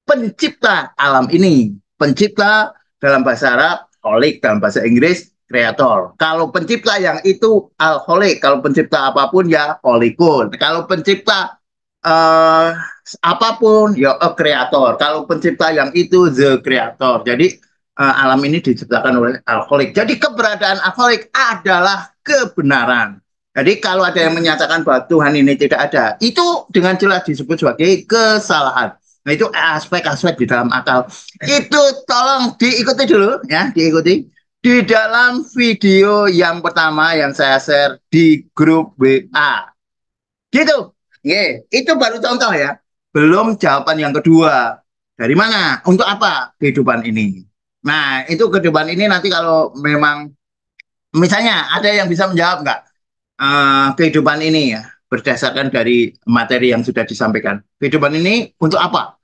pencipta alam ini. Pencipta dalam bahasa Arab, kholik, dalam bahasa Inggris, kreator. Kalau pencipta yang itu al-kholik, kalau pencipta apapun ya kholikun. Kalau pencipta apapun ya kreator. Kalau pencipta yang itu the creator. Jadi alam ini diciptakan oleh al-kholik. Jadi keberadaan al-kholik adalah kebenaran. Jadi kalau ada yang menyatakan bahwa Tuhan ini tidak ada, itu dengan jelas disebut sebagai kesalahan. Nah, itu aspek-aspek di dalam akal. Itu tolong diikuti dulu ya, diikuti. Di dalam video yang pertama yang saya share di grup WA. Gitu. Yeah, itu baru contoh ya. Belum jawaban yang kedua. Dari mana? Untuk apa kehidupan ini? Nah, itu kehidupan ini nanti kalau memang misalnya ada yang bisa menjawab nggak? Kehidupan ini ya, berdasarkan dari materi yang sudah disampaikan. Kehidupan ini untuk apa?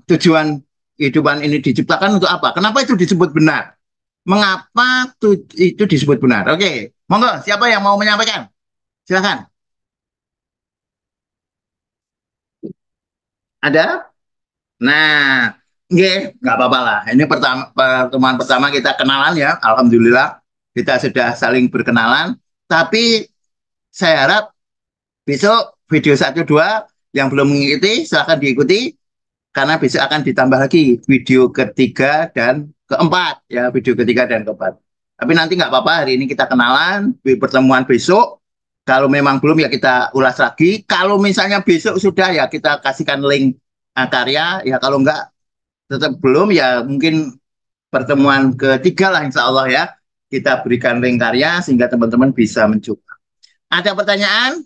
Tujuan kehidupan ini diciptakan untuk apa? Kenapa itu disebut benar? Mengapa itu disebut benar? Oke, monggo, siapa yang mau menyampaikan? Silakan. Ada? Nah, nggak apa-apa lah. Ini pertemuan pertama kita kenalan ya. Alhamdulillah kita sudah saling berkenalan. Tapi saya harap besok video 1, 2 yang belum mengikuti silahkan diikuti. Karena besok akan ditambah lagi video ketiga dan keempat. Ya, video ketiga dan keempat. Tapi nanti nggak apa-apa, hari ini kita kenalan. Di pertemuan besok, kalau memang belum ya kita ulas lagi. Kalau misalnya besok sudah ya kita kasihkan link karya. Ya kalau nggak tetap belum ya mungkin pertemuan ketiga lah insya Allah ya. Kita berikan link karya sehingga teman-teman bisa mencoba. Ada pertanyaan?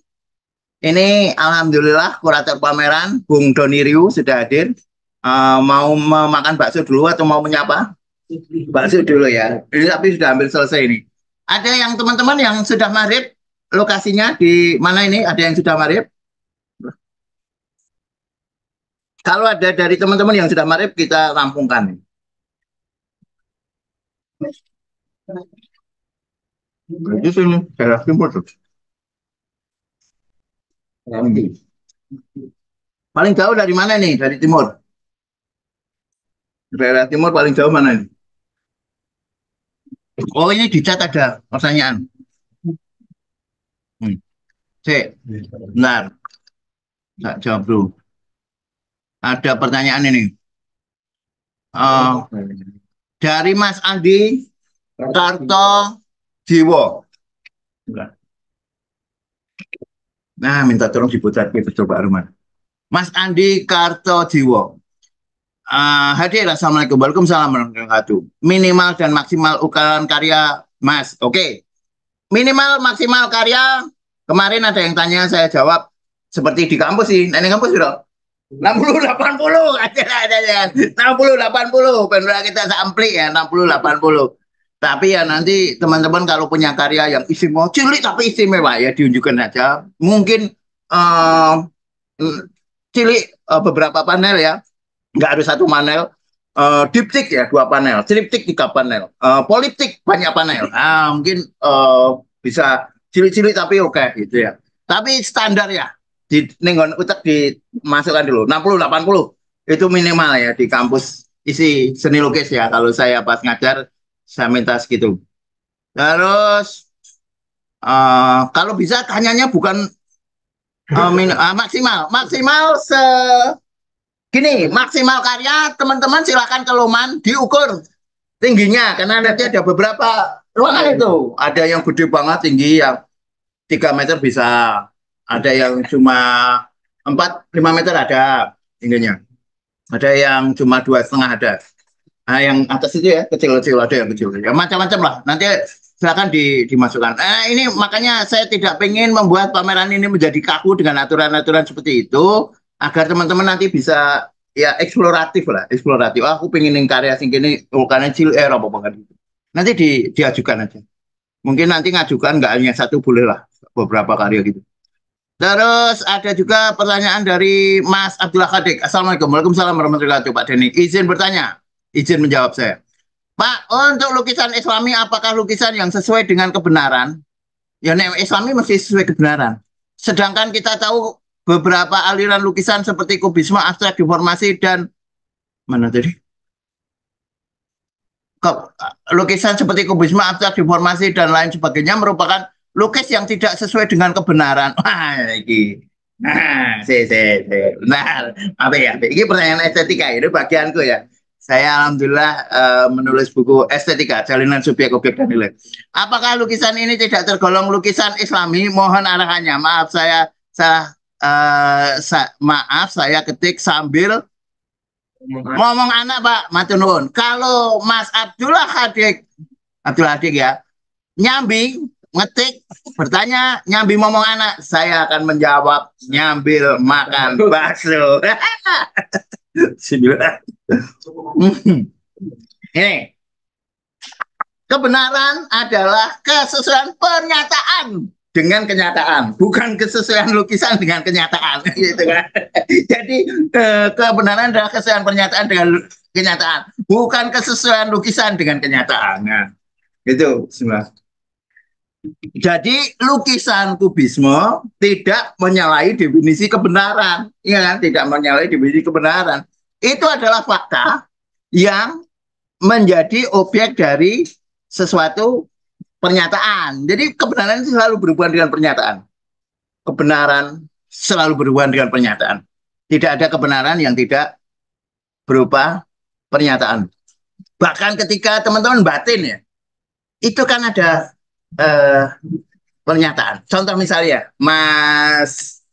Ini alhamdulillah kurator pameran Bung Doni Riu sudah hadir. Mau makan bakso dulu atau mau menyapa? Bakso dulu ya. Ini tapi sudah hampir selesai ini. Ada yang teman-teman yang sudah maghrib? Lokasinya di mana ini? Ada yang sudah maghrib? Kalau ada dari teman-teman yang sudah maghrib kita rampungkan. Itu sini daerah timur tuh. Paling jauh dari mana nih? Dari timur. Daerah timur paling jauh mana nih? Oh ini di chat ada pertanyaan. Benar. Tak jawab dulu. Ada pertanyaan ini. Dari Mas Andi Karto Jiwo. Nah, minta tolong diputar ke Pak Aruman. Mas Andi Karto Jiwo. Hadir, assalamualaikum, waalaikumsalam warahmatullahi wabarakatuh. Minimal dan maksimal ukuran karya, Mas. Oke. Minimal maksimal karya. Kemarin ada yang tanya, saya jawab seperti di kampus sih. Nah, ini kampus sudah 60-80 ada 60-80 benar kita samplik ya 60-80. Tapi ya nanti teman-teman kalau punya karya yang istimewa, cilik tapi istimewa ya diunjukkan aja. Mungkin cilik beberapa panel ya. Nggak harus satu panel, diptik ya 2 panel, triptik 3 panel, politik banyak panel. Mungkin bisa cilik-cilik tapi oke gitu ya. Tapi standar ya di nenggon utak dimasukkan dulu 60-80 itu minimal ya di kampus isi seni lukis ya. Kalau saya pas ngajar saya minta segitu. Terus kalau bisa tanyanya bukan maksimal gini, maksimal karya teman-teman silakan ke Loman diukur tingginya karena nanti ada beberapa ruangan itu. Ada yang gede banget tinggi yang 3 meter bisa, ada yang cuma 4-5 meter ada tingginya. Ada yang cuma 2,5 ada. Nah, yang atas itu ya kecil-kecil ada yang kecil. Ya macam-macam lah. Nanti silakan dimasukkan. Ini makanya saya tidak pengen membuat pameran ini menjadi kaku dengan aturan-aturan seperti itu. Agar teman-teman nanti bisa ya eksploratif lah, eksploratif. Aku pengen karya sing kene karena cilik apa banget gitu. Nanti diajukan aja. Mungkin nanti ngajukan nggak hanya satu, boleh lah beberapa karya gitu. Terus ada juga pertanyaan dari Mas Abdullah Khadik. Assalamualaikum, waalaikumsalam warahmatullahi wabarakatuh. Pak Denny, izin bertanya, izin menjawab saya. Pak, untuk lukisan Islami apakah lukisan yang sesuai dengan kebenaran? Ya, Islami mesti sesuai kebenaran. Sedangkan kita tahu beberapa aliran lukisan seperti kubisme, abstrak, deformasi, dan mana tadi? Lukisan seperti kubisme, abstrak, deformasi, dan lain sebagainya merupakan lukis yang tidak sesuai dengan kebenaran. Wah, ini. Nah, benar. Apa ya? Ini pertanyaan estetika, ini bagianku ya. Saya alhamdulillah menulis buku estetika, jalinan subjek, objek, dan nilai. Apakah lukisan ini tidak tergolong lukisan Islami? Mohon arahannya. Maaf, saya salah. Maaf saya ketik sambil ngomong anak Pak matur nuwun. Kalau Mas Abdullah Hadik ya nyambi ngetik bertanya nyambi ngomong anak, saya akan menjawab nyambil makan bakso. Ini kebenaran adalah kesesuaian pernyataan dengan kenyataan, bukan kesesuaian lukisan dengan kenyataan, gitu kan? Jadi kebenaran adalah kesesuaian pernyataan dengan kenyataan, bukan kesesuaian lukisan dengan kenyataan. Nah, itu semua. Jadi lukisan kubisme tidak menyalahi definisi kebenaran, ya kan? Tidak menyalahi definisi kebenaran. Itu adalah fakta yang menjadi objek dari sesuatu pernyataan. Jadi kebenaran itu selalu berhubungan dengan pernyataan. Kebenaran selalu berhubungan dengan pernyataan. Tidak ada kebenaran yang tidak berupa pernyataan. Bahkan ketika teman-teman batin ya, itu kan ada pernyataan. Contoh misalnya, Mas,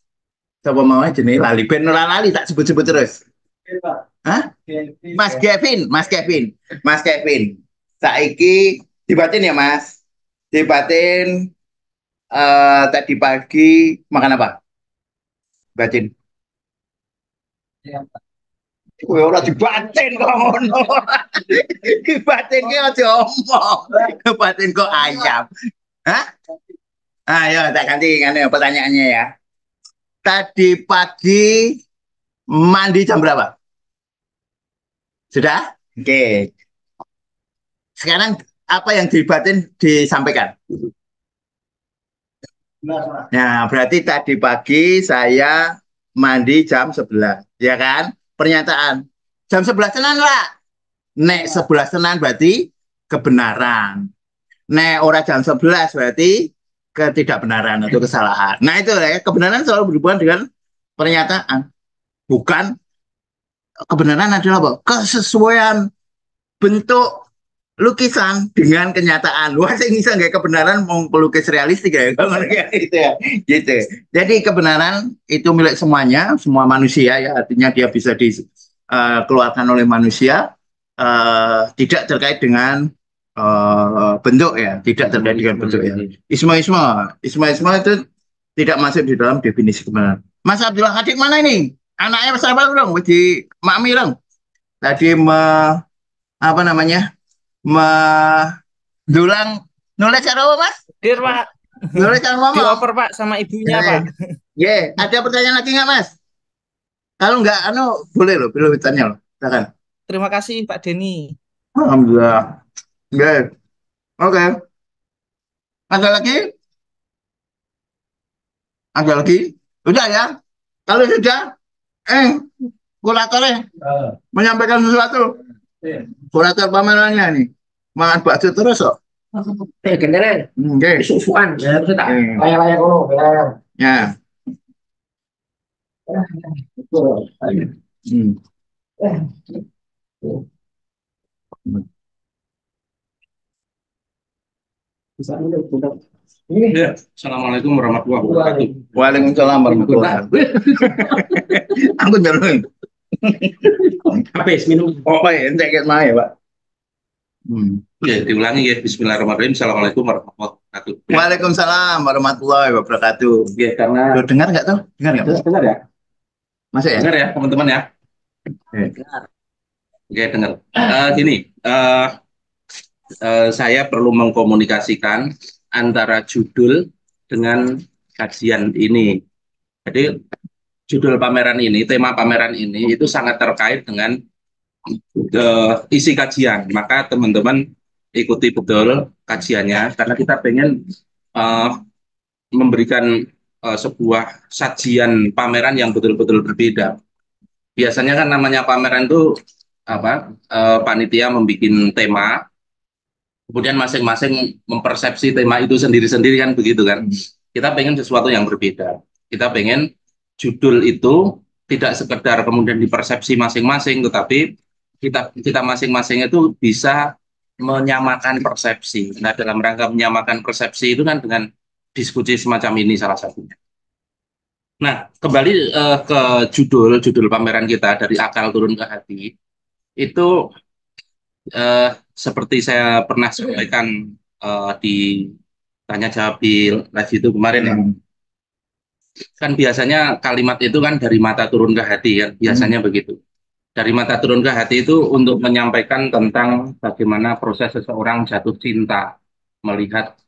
coba mau aja nih, lali, ben lali tak sebut-sebut terus. Hah? Mas Kevin. Saiki dibatin ya Mas. Dibatin tadi pagi makan apa? Batin. Kowe ora dibatin kok ngono. Dibatin ki aja omong. Batin kok ayam. Hah? Ayo tak ganti pertanyaannya ya. Tadi pagi mandi jam berapa? Sudah? Oke. Sekarang apa yang dibatin disampaikan? Nah, berarti tadi pagi saya mandi jam 11, ya kan? Pernyataan. Jam 11 tenan lah. Nek 11 tenan berarti kebenaran. Nek ora jam 11 berarti ketidakbenaran atau kesalahan. Nah, itu ya, kebenaran selalu berhubungan dengan pernyataan. Bukan kebenaran adalah apa? Kesesuaian bentuk lukisan dengan kenyataan. Wah, saya bisa nggak kebenaran mau pelukis realistik ya, gitu ya. Gitu. Jadi kebenaran itu milik semuanya, semua manusia ya. Artinya dia bisa dikeluarkan oleh manusia, tidak terkait dengan bentuk ya, tidak terkait dengan bentuk ya. Isma itu tidak masuk di dalam definisi kebenaran. Mas Abdullah Hadik mana ini? Anaknya siapa dong? Di Mami dong. Tadi apa namanya? Mendulang nulis cara apa, Mas? Dir, Pak. Nulis cara ngomong. Dioper, Pak, sama ibunya, Pak. Ada pertanyaan lagi nggak, Mas? Kalau nggak, boleh loh, boleh bertanya loh. Silakan. Terima kasih, Pak Denny. Alhamdulillah. Oke. Ada lagi? Ada lagi? Udah ya? Kalau sudah, kuratornya menyampaikan sesuatu. Kurator pamerannya nih. Makan bakso terus kok. Gendere. Susuan. Ya, bisa tak? Layak-layak kono. Ya. Assalamualaikum warahmatullahi wabarakatuh. Waalaikumsalam warahmatullahi wabarakatuh. Aku jalan. Habis minum. Ente kayak mana ya, Pak? Diulangi ya. Bismillahirrahmanirrahim. Assalamualaikum warahmatullahi wabarakatuh. Waalaikumsalam warahmatullahi wabarakatuh. Karena dengar nggak tuh? Dengar ya? Masuk ya? Dengar ya, teman-teman ya? Dengar. Gini, saya perlu mengkomunikasikan antara judul dengan kajian ini. Jadi judul pameran ini, tema pameran ini itu sangat terkait dengan isi kajian. Maka teman-teman ikuti betul kajiannya, karena kita pengen memberikan sebuah sajian pameran yang betul-betul berbeda. Biasanya kan namanya pameran itu panitia membuat tema, kemudian masing-masing mempersepsi tema itu sendiri-sendiri kan begitu kan. Kita pengen sesuatu yang berbeda. Kita pengen judul itu tidak sekedar kemudian dipersepsi masing-masing, tetapi kita masing-masing itu bisa menyamakan persepsi. Nah, dalam rangka menyamakan persepsi itu kan dengan diskusi semacam ini salah satunya. Nah, kembali ke judul pameran kita, dari akal turun ke hati. Itu seperti saya pernah sampaikan di tanya jawab di live itu kemarin ya. Kan biasanya kalimat itu kan dari mata turun ke hati ya, biasanya begitu. Dari mata turun ke hati itu untuk menyampaikan tentang bagaimana proses seseorang jatuh cinta, melihat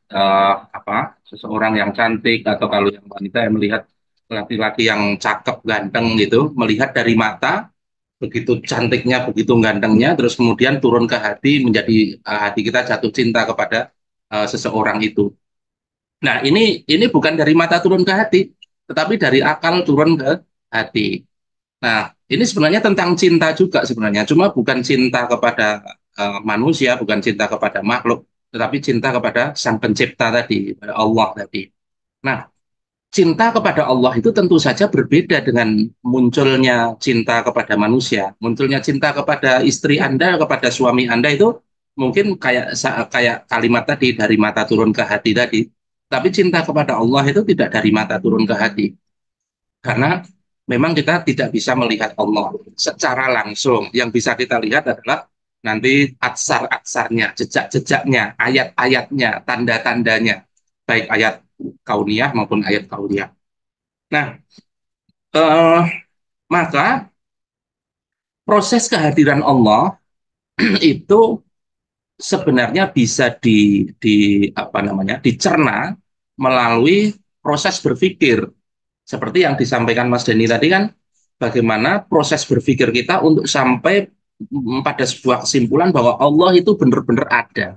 seseorang yang cantik, atau kalau yang wanita yang melihat laki-laki yang cakep, ganteng gitu, melihat dari mata, begitu cantiknya, begitu gantengnya, terus kemudian turun ke hati, menjadi hati kita jatuh cinta kepada seseorang itu. Nah, ini bukan dari mata turun ke hati, tetapi dari akal turun ke hati. Nah, ini sebenarnya tentang cinta juga sebenarnya, cuma bukan cinta kepada manusia, bukan cinta kepada makhluk, tetapi cinta kepada Sang Pencipta tadi, kepada Allah tadi. Nah, cinta kepada Allah itu tentu saja berbeda dengan munculnya cinta kepada manusia. Munculnya cinta kepada istri Anda, kepada suami Anda itu mungkin kayak kalimat tadi, dari mata turun ke hati tadi. Tapi cinta kepada Allah itu tidak dari mata turun ke hati. Karena memang kita tidak bisa melihat Allah secara langsung. Yang bisa kita lihat adalah nanti atsar-atsarnya, jejak-jejaknya, ayat-ayatnya, tanda-tandanya, baik ayat kauniyah maupun ayat kauniyah. Nah, maka proses kehadiran Allah itu sebenarnya bisa dicerna melalui proses berpikir. Seperti yang disampaikan Mas Denny tadi kan, bagaimana proses berpikir kita untuk sampai pada sebuah kesimpulan bahwa Allah itu benar-benar ada.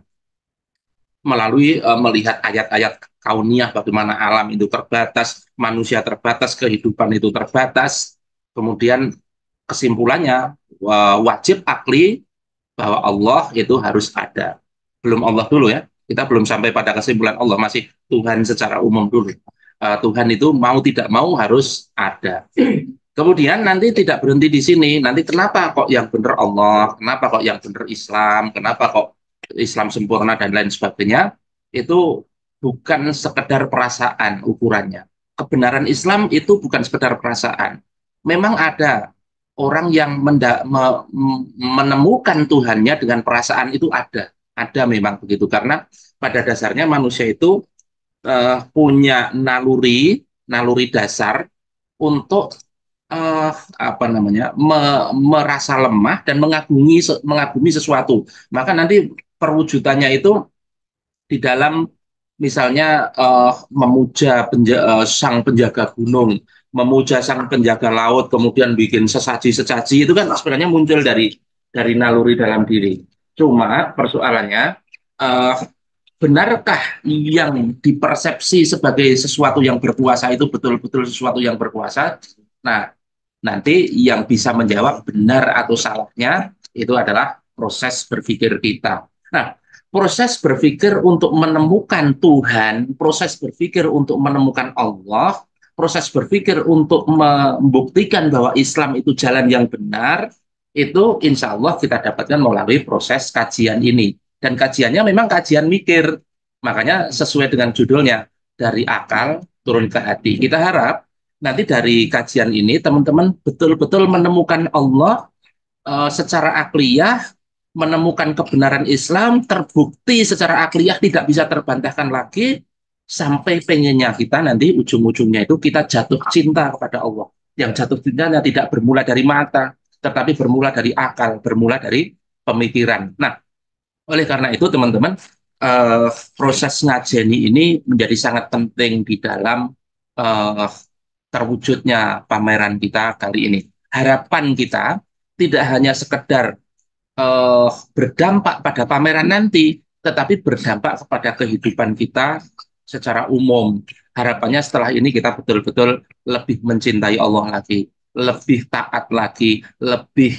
Melalui melihat ayat-ayat kauniyah, bagaimana alam itu terbatas, manusia terbatas, kehidupan itu terbatas. Kemudian kesimpulannya wajib akli bahwa Allah itu harus ada. Belum Allah dulu ya, kita belum sampai pada kesimpulan Allah, masih Tuhan secara umum dulu. Tuhan itu mau tidak mau harus ada. Kemudian nanti tidak berhenti di sini, nanti kenapa kok yang benar Allah, kenapa kok yang benar Islam, kenapa kok Islam sempurna dan lain sebagainya, itu bukan sekedar perasaan ukurannya. Kebenaran Islam itu bukan sekedar perasaan. Memang ada orang yang menemukan Tuhannya dengan perasaan itu ada memang begitu, karena pada dasarnya manusia itu punya naluri dasar untuk merasa lemah dan mengagumi sesuatu. Maka nanti perwujudannya itu di dalam misalnya memuja sang penjaga gunung, memuja sang penjaga laut, kemudian bikin sesaji-sesaji, itu kan sebenarnya muncul dari naluri dalam diri. Cuma persoalannya, benarkah yang dipersepsi sebagai sesuatu yang berkuasa itu betul-betul sesuatu yang berkuasa? Nah, nanti yang bisa menjawab benar atau salahnya itu adalah proses berpikir kita. Nah, proses berpikir untuk menemukan Tuhan, proses berpikir untuk menemukan Allah, proses berpikir untuk membuktikan bahwa Islam itu jalan yang benar, itu insya Allah kita dapatkan melalui proses kajian ini. Dan kajiannya memang kajian mikir, makanya sesuai dengan judulnya, dari akal turun ke hati. Kita harap nanti dari kajian ini teman-teman betul-betul menemukan Allah secara akliyah, menemukan kebenaran Islam, terbukti secara akliyah, tidak bisa terbantahkan lagi, sampai pengennya kita nanti ujung-ujungnya itu kita jatuh cinta kepada Allah. Yang jatuh cintanya tidak bermula dari mata, tetapi bermula dari akal, bermula dari pemikiran. Nah, oleh karena itu teman-teman, proses ngajeni ini menjadi sangat penting di dalam terwujudnya pameran kita kali ini. Harapan kita tidak hanya sekedar berdampak pada pameran nanti, tetapi berdampak kepada kehidupan kita secara umum. Harapannya setelah ini kita betul-betul lebih mencintai Allah lagi, lebih taat lagi, lebih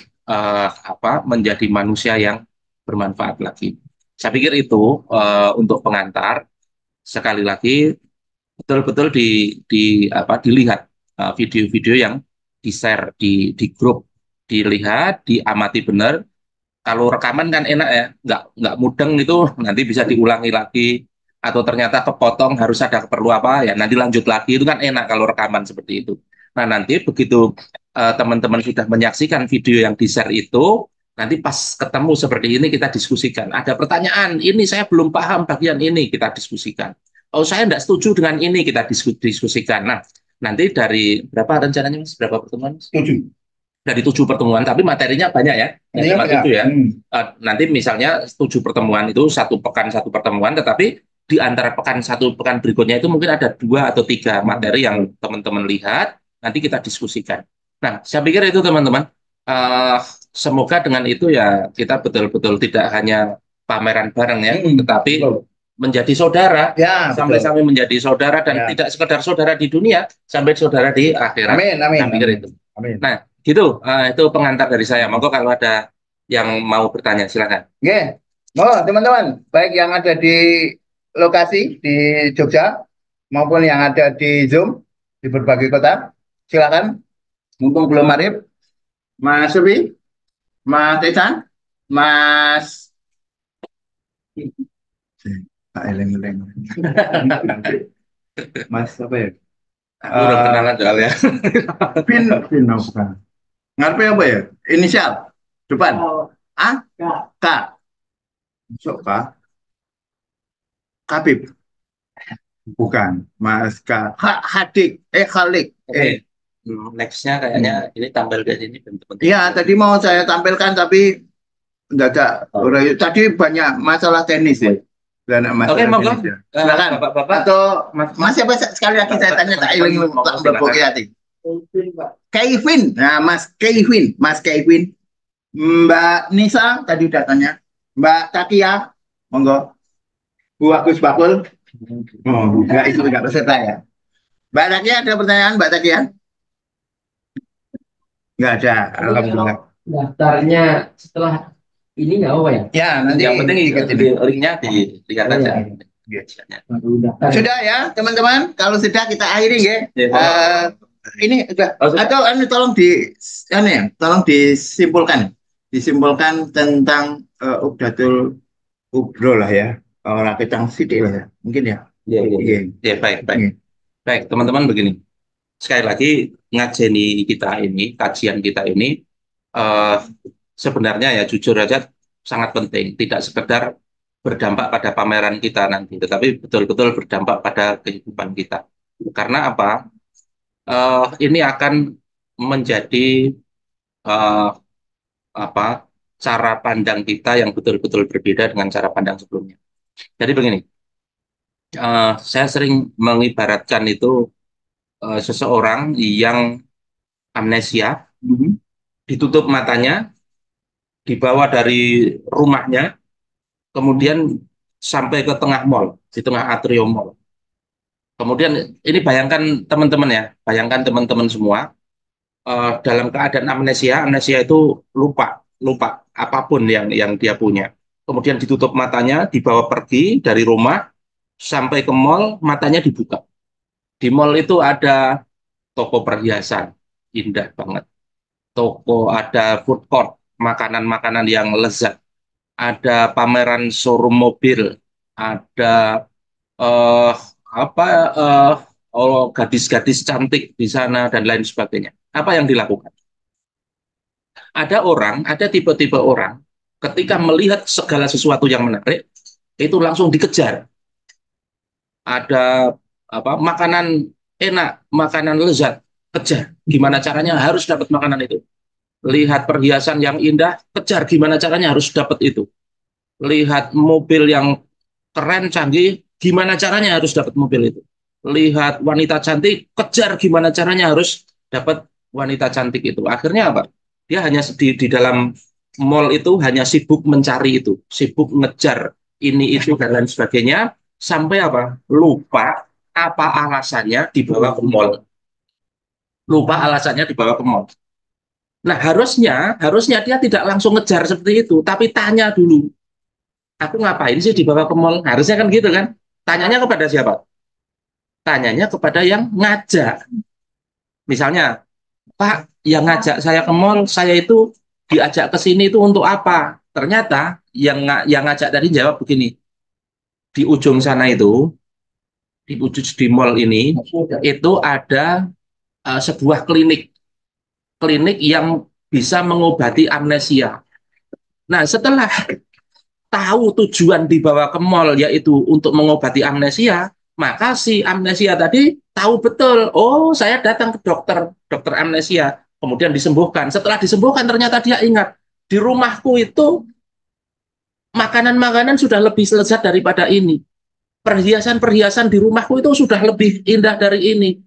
menjadi manusia yang bermanfaat lagi. Saya pikir itu untuk pengantar. Sekali lagi betul-betul dilihat video-video yang di-share di grup, dilihat, diamati benar. Kalau rekaman kan enak ya, nggak mudeng itu, nanti bisa diulangi lagi, atau ternyata kepotong harus ada perlu apa ya, nanti lanjut lagi, itu kan enak kalau rekaman seperti itu. Nah, nanti begitu teman-teman sudah menyaksikan video yang di-share itu, nanti pas ketemu seperti ini kita diskusikan. Ada pertanyaan, ini saya belum paham bagian ini, kita diskusikan. Oh, saya tidak setuju dengan ini, kita diskusikan. Nah, nanti dari berapa rencananya, Mas? Berapa pertemuan? 7. Dari 7 pertemuan, tapi materinya banyak ya. Cuma 7 ya. Nanti misalnya 7 pertemuan itu 1 pekan 1 pertemuan, tetapi di antara pekan 1 pekan berikutnya itu mungkin ada 2 atau 3 materi yang teman-teman lihat, nanti kita diskusikan. Nah, saya pikir itu teman-teman, semoga dengan itu ya kita betul-betul tidak hanya pameran bareng ya, tetapi menjadi saudara, sampai menjadi saudara, dan tidak sekedar saudara di dunia, sampai saudara di akhirat. Saya pikir itu. Nah, gitu, itu pengantar dari saya. Monggo kalau ada yang mau bertanya, silakan. Teman-teman, baik yang ada di lokasi di Jogja maupun yang ada di Zoom di berbagai kota, silakan. Mumpung belum maghrib, Mas Subi, Mas Ecan, Mas Mas apa ya? Udah kenalan soalnya. Pin bukan. Ngapain apa ya? Inisial depan. A, K. Masuk K. Kabib. Bukan. Mas K. Hadik. Khalik. Nextnya kayaknya ini tampil dari ini bentuk-bentuk. Iya, tadi mau saya tampilkan tapi mendadak. Tadi banyak masalah teknis ya. Oke, monggo. Silakan. Bapak-bapak atau Mas siapa sekali lagi saya tanya tak iling hati. Kevin. Nah, Mas Kevin. Mbak Nisa tadi udah tanya. Mbak Takia, monggo. Bu Agus Bakul. Oh, enggak peserta ya. Mbak Takia ada pertanyaan, Mbak Takia? Enggak ada. Alhamdulillah. Daftarnya setelah ini nggak apa ya? Ya, nanti yang penting linknya dilihat aja. Sudah ya, teman-teman. Kalau sudah kita akhiri ya. Ini sudah. Atau tolong disimpulkan tentang Uqdatul Kubro lah ya. Orang kecang sidik lah ya. Mungkin ya. Ya, baik. Baik, teman-teman begini. Sekali lagi ngajeni kita ini, kajian kita ini sebenarnya ya jujur aja sangat penting, tidak sekedar berdampak pada pameran kita nanti, tetapi betul-betul berdampak pada kehidupan kita. Karena apa? Ini akan menjadi cara pandang kita yang betul-betul berbeda dengan cara pandang sebelumnya. Jadi begini, saya sering mengibaratkan itu seseorang yang amnesia, ditutup matanya, dibawa dari rumahnya, kemudian sampai ke tengah mall, di tengah atrium mall. Kemudian ini bayangkan teman-teman ya, bayangkan teman-teman semua dalam keadaan amnesia itu lupa apapun yang dia punya. Kemudian ditutup matanya, dibawa pergi dari rumah sampai ke mall, matanya dibuka. Di mall itu ada toko perhiasan, indah banget. Toko, ada food court, makanan-makanan yang lezat. Ada pameran showroom mobil, ada gadis-gadis cantik di sana dan lain sebagainya. Apa yang dilakukan? Ada tipe-tipe orang ketika melihat segala sesuatu yang menarik itu langsung dikejar. Ada makanan enak, makanan lezat, kejar. Gimana caranya harus dapat makanan itu. Lihat perhiasan yang indah, kejar gimana caranya harus dapat itu. Lihat mobil yang keren, canggih, gimana caranya harus dapat mobil itu. Lihat wanita cantik, kejar gimana caranya harus dapat wanita cantik itu. Akhirnya apa? Dia hanya di dalam mall itu hanya sibuk mencari itu, sibuk ngejar ini itu dan lain sebagainya, sampai apa? Lupa apa alasannya dibawa ke mall. Lupa alasannya dibawa ke mall. Nah, harusnya dia tidak langsung ngejar seperti itu, tapi tanya dulu. Aku ngapain sih dibawa ke mall? Harusnya kan gitu kan? Tanyanya kepada siapa? Tanyanya kepada yang ngajak. Misalnya, Pak, yang ngajak saya ke mall, saya itu diajak ke sini itu untuk apa? Ternyata yang ngajak tadi jawab begini. Di ujung sana itu, di mall ini, itu ada sebuah klinik yang bisa mengobati amnesia. Nah, setelah tahu tujuan dibawa ke mall yaitu untuk mengobati amnesia, maka si amnesia tadi tahu betul, oh saya datang ke dokter amnesia, kemudian disembuhkan. Setelah disembuhkan ternyata dia ingat, di rumahku itu makanan-makanan sudah lebih lezat daripada ini. Perhiasan-perhiasan di rumahku itu sudah lebih indah dari ini.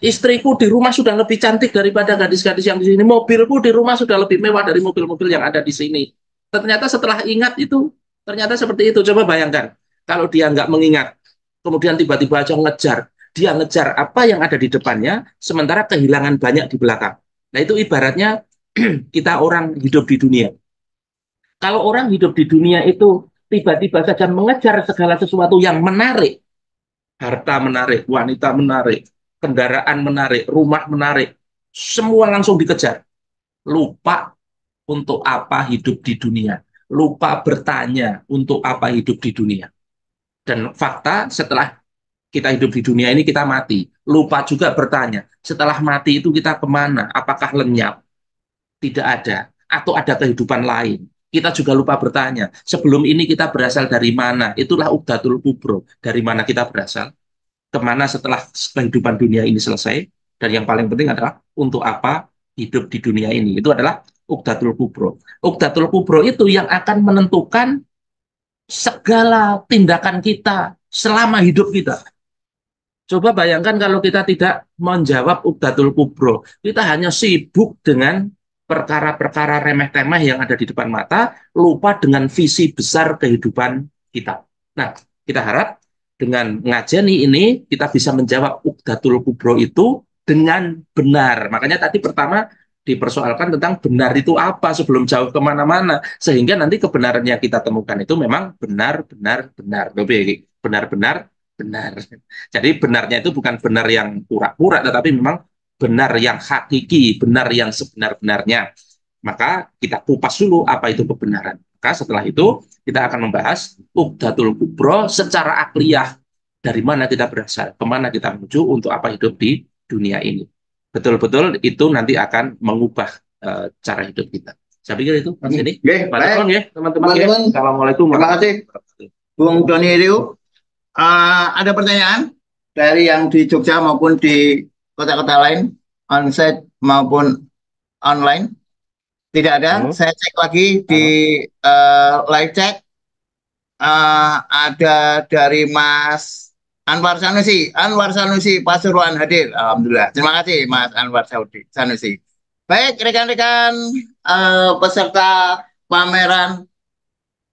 Istriku di rumah sudah lebih cantik daripada gadis-gadis yang di sini. Mobilku di rumah sudah lebih mewah dari mobil-mobil yang ada di sini. Ternyata setelah ingat itu, ternyata seperti itu. Coba bayangkan, kalau dia nggak mengingat, kemudian tiba-tiba aja ngejar. Dia ngejar apa yang ada di depannya, sementara kehilangan banyak di belakang. Nah itu ibaratnya kita orang hidup di dunia. Kalau orang hidup di dunia itu tiba-tiba saja mengejar segala sesuatu yang menarik, harta menarik, wanita menarik, kendaraan menarik, rumah menarik, semua langsung dikejar. Lupa untuk apa hidup di dunia. Lupa bertanya untuk apa hidup di dunia. Dan fakta setelah kita hidup di dunia ini kita mati. Lupa juga bertanya, setelah mati itu kita kemana? Apakah lenyap? Tidak ada. Atau ada kehidupan lain? Kita juga lupa bertanya, sebelum ini kita berasal dari mana? Itulah Uqdatul Kubro. Dari mana kita berasal? Kemana setelah kehidupan dunia ini selesai? Dan yang paling penting adalah untuk apa hidup di dunia ini? Itu adalah Uqdatul Kubro. Uqdatul Kubro itu yang akan menentukan segala tindakan kita selama hidup kita. Coba bayangkan kalau kita tidak menjawab Uqdatul Kubro. Kita hanya sibuk dengan perkara-perkara remeh-temeh yang ada di depan mata, lupa dengan visi besar kehidupan kita. Nah, kita harap dengan ngajeni ini kita bisa menjawab Uqdatul Kubro itu dengan benar. Makanya tadi pertama dipersoalkan tentang benar itu apa sebelum jauh kemana-mana. Sehingga nanti kebenaran yang kita temukan itu memang benar. Benar-benar benar. Jadi benarnya itu bukan benar yang pura-pura, tetapi memang benar yang hakiki, benar yang sebenar-benarnya. Maka kita kupas dulu apa itu kebenaran. Maka setelah itu kita akan membahas Uqdatul Kubro secara akliyah. Dari mana kita berasal, kemana kita menuju, untuk apa hidup di dunia ini. Betul-betul itu nanti akan mengubah cara hidup kita. Saya pikir itu Mas Edi. Baik, teman-teman. Assalamualaikum. Terima kasih Bung Doni Riu. Ada pertanyaan dari yang di Jogja maupun di kota-kota lain, onsite maupun online? Tidak ada. Saya cek lagi di live chat. Ada dari Mas Anwar Sanusi. Anwar Sanusi Pasuruan hadir. Alhamdulillah. Terima kasih Mas Anwar Sanusi. Baik, rekan-rekan peserta pameran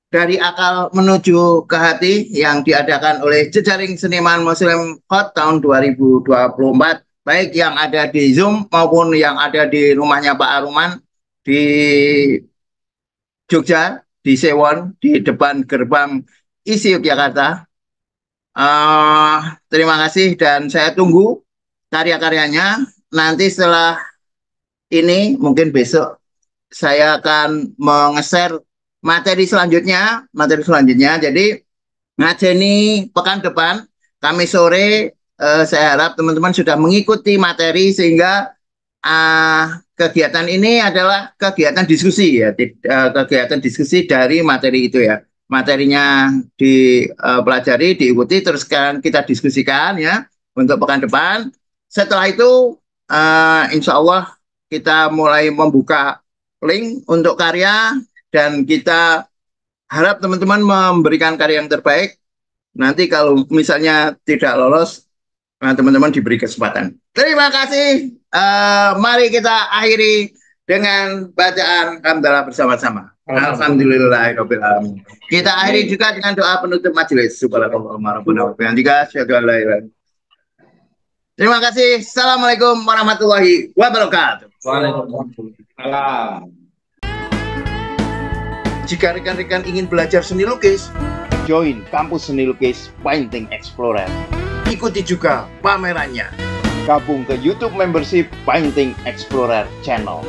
Dari Akal Menuju ke Hati yang diadakan oleh Jejaring Seniman Muslim Hot tahun 2024, baik yang ada di Zoom maupun yang ada di rumahnya Pak Aruman di Jogja, di Sewon, di depan gerbang ISI Yogyakarta. Terima kasih dan saya tunggu karya-karyanya. Nanti setelah ini mungkin besok saya akan menge-share materi selanjutnya. Jadi ngajeni pekan depan Kamis sore, saya harap teman-teman sudah mengikuti materi sehingga kegiatan ini adalah kegiatan diskusi ya, kegiatan diskusi dari materi itu ya. Materinya dipelajari, diikuti, terus kan kita diskusikan ya untuk pekan depan. Setelah itu insya Allah kita mulai membuka link untuk karya dan kita harap teman-teman memberikan karya yang terbaik. Nanti kalau misalnya tidak lolos, teman-teman diberi kesempatan. Terima kasih. Mari kita akhiri dengan bacaan hamdalah bersama-sama. Alhamdulillahirabbil alamin. Kita akhiri juga dengan doa penutup majelis. Subhanallah rabbana wa bihamdika asyhadu an la ilaha illallah. Terima kasih. Assalamualaikum warahmatullahi wabarakatuh. Waalaikumsalam. Jika rekan-rekan ingin belajar seni lukis, join kampus seni lukis Painting Explorer. Ikuti juga pamerannya. Gabung ke YouTube membership Painting Explorer Channel.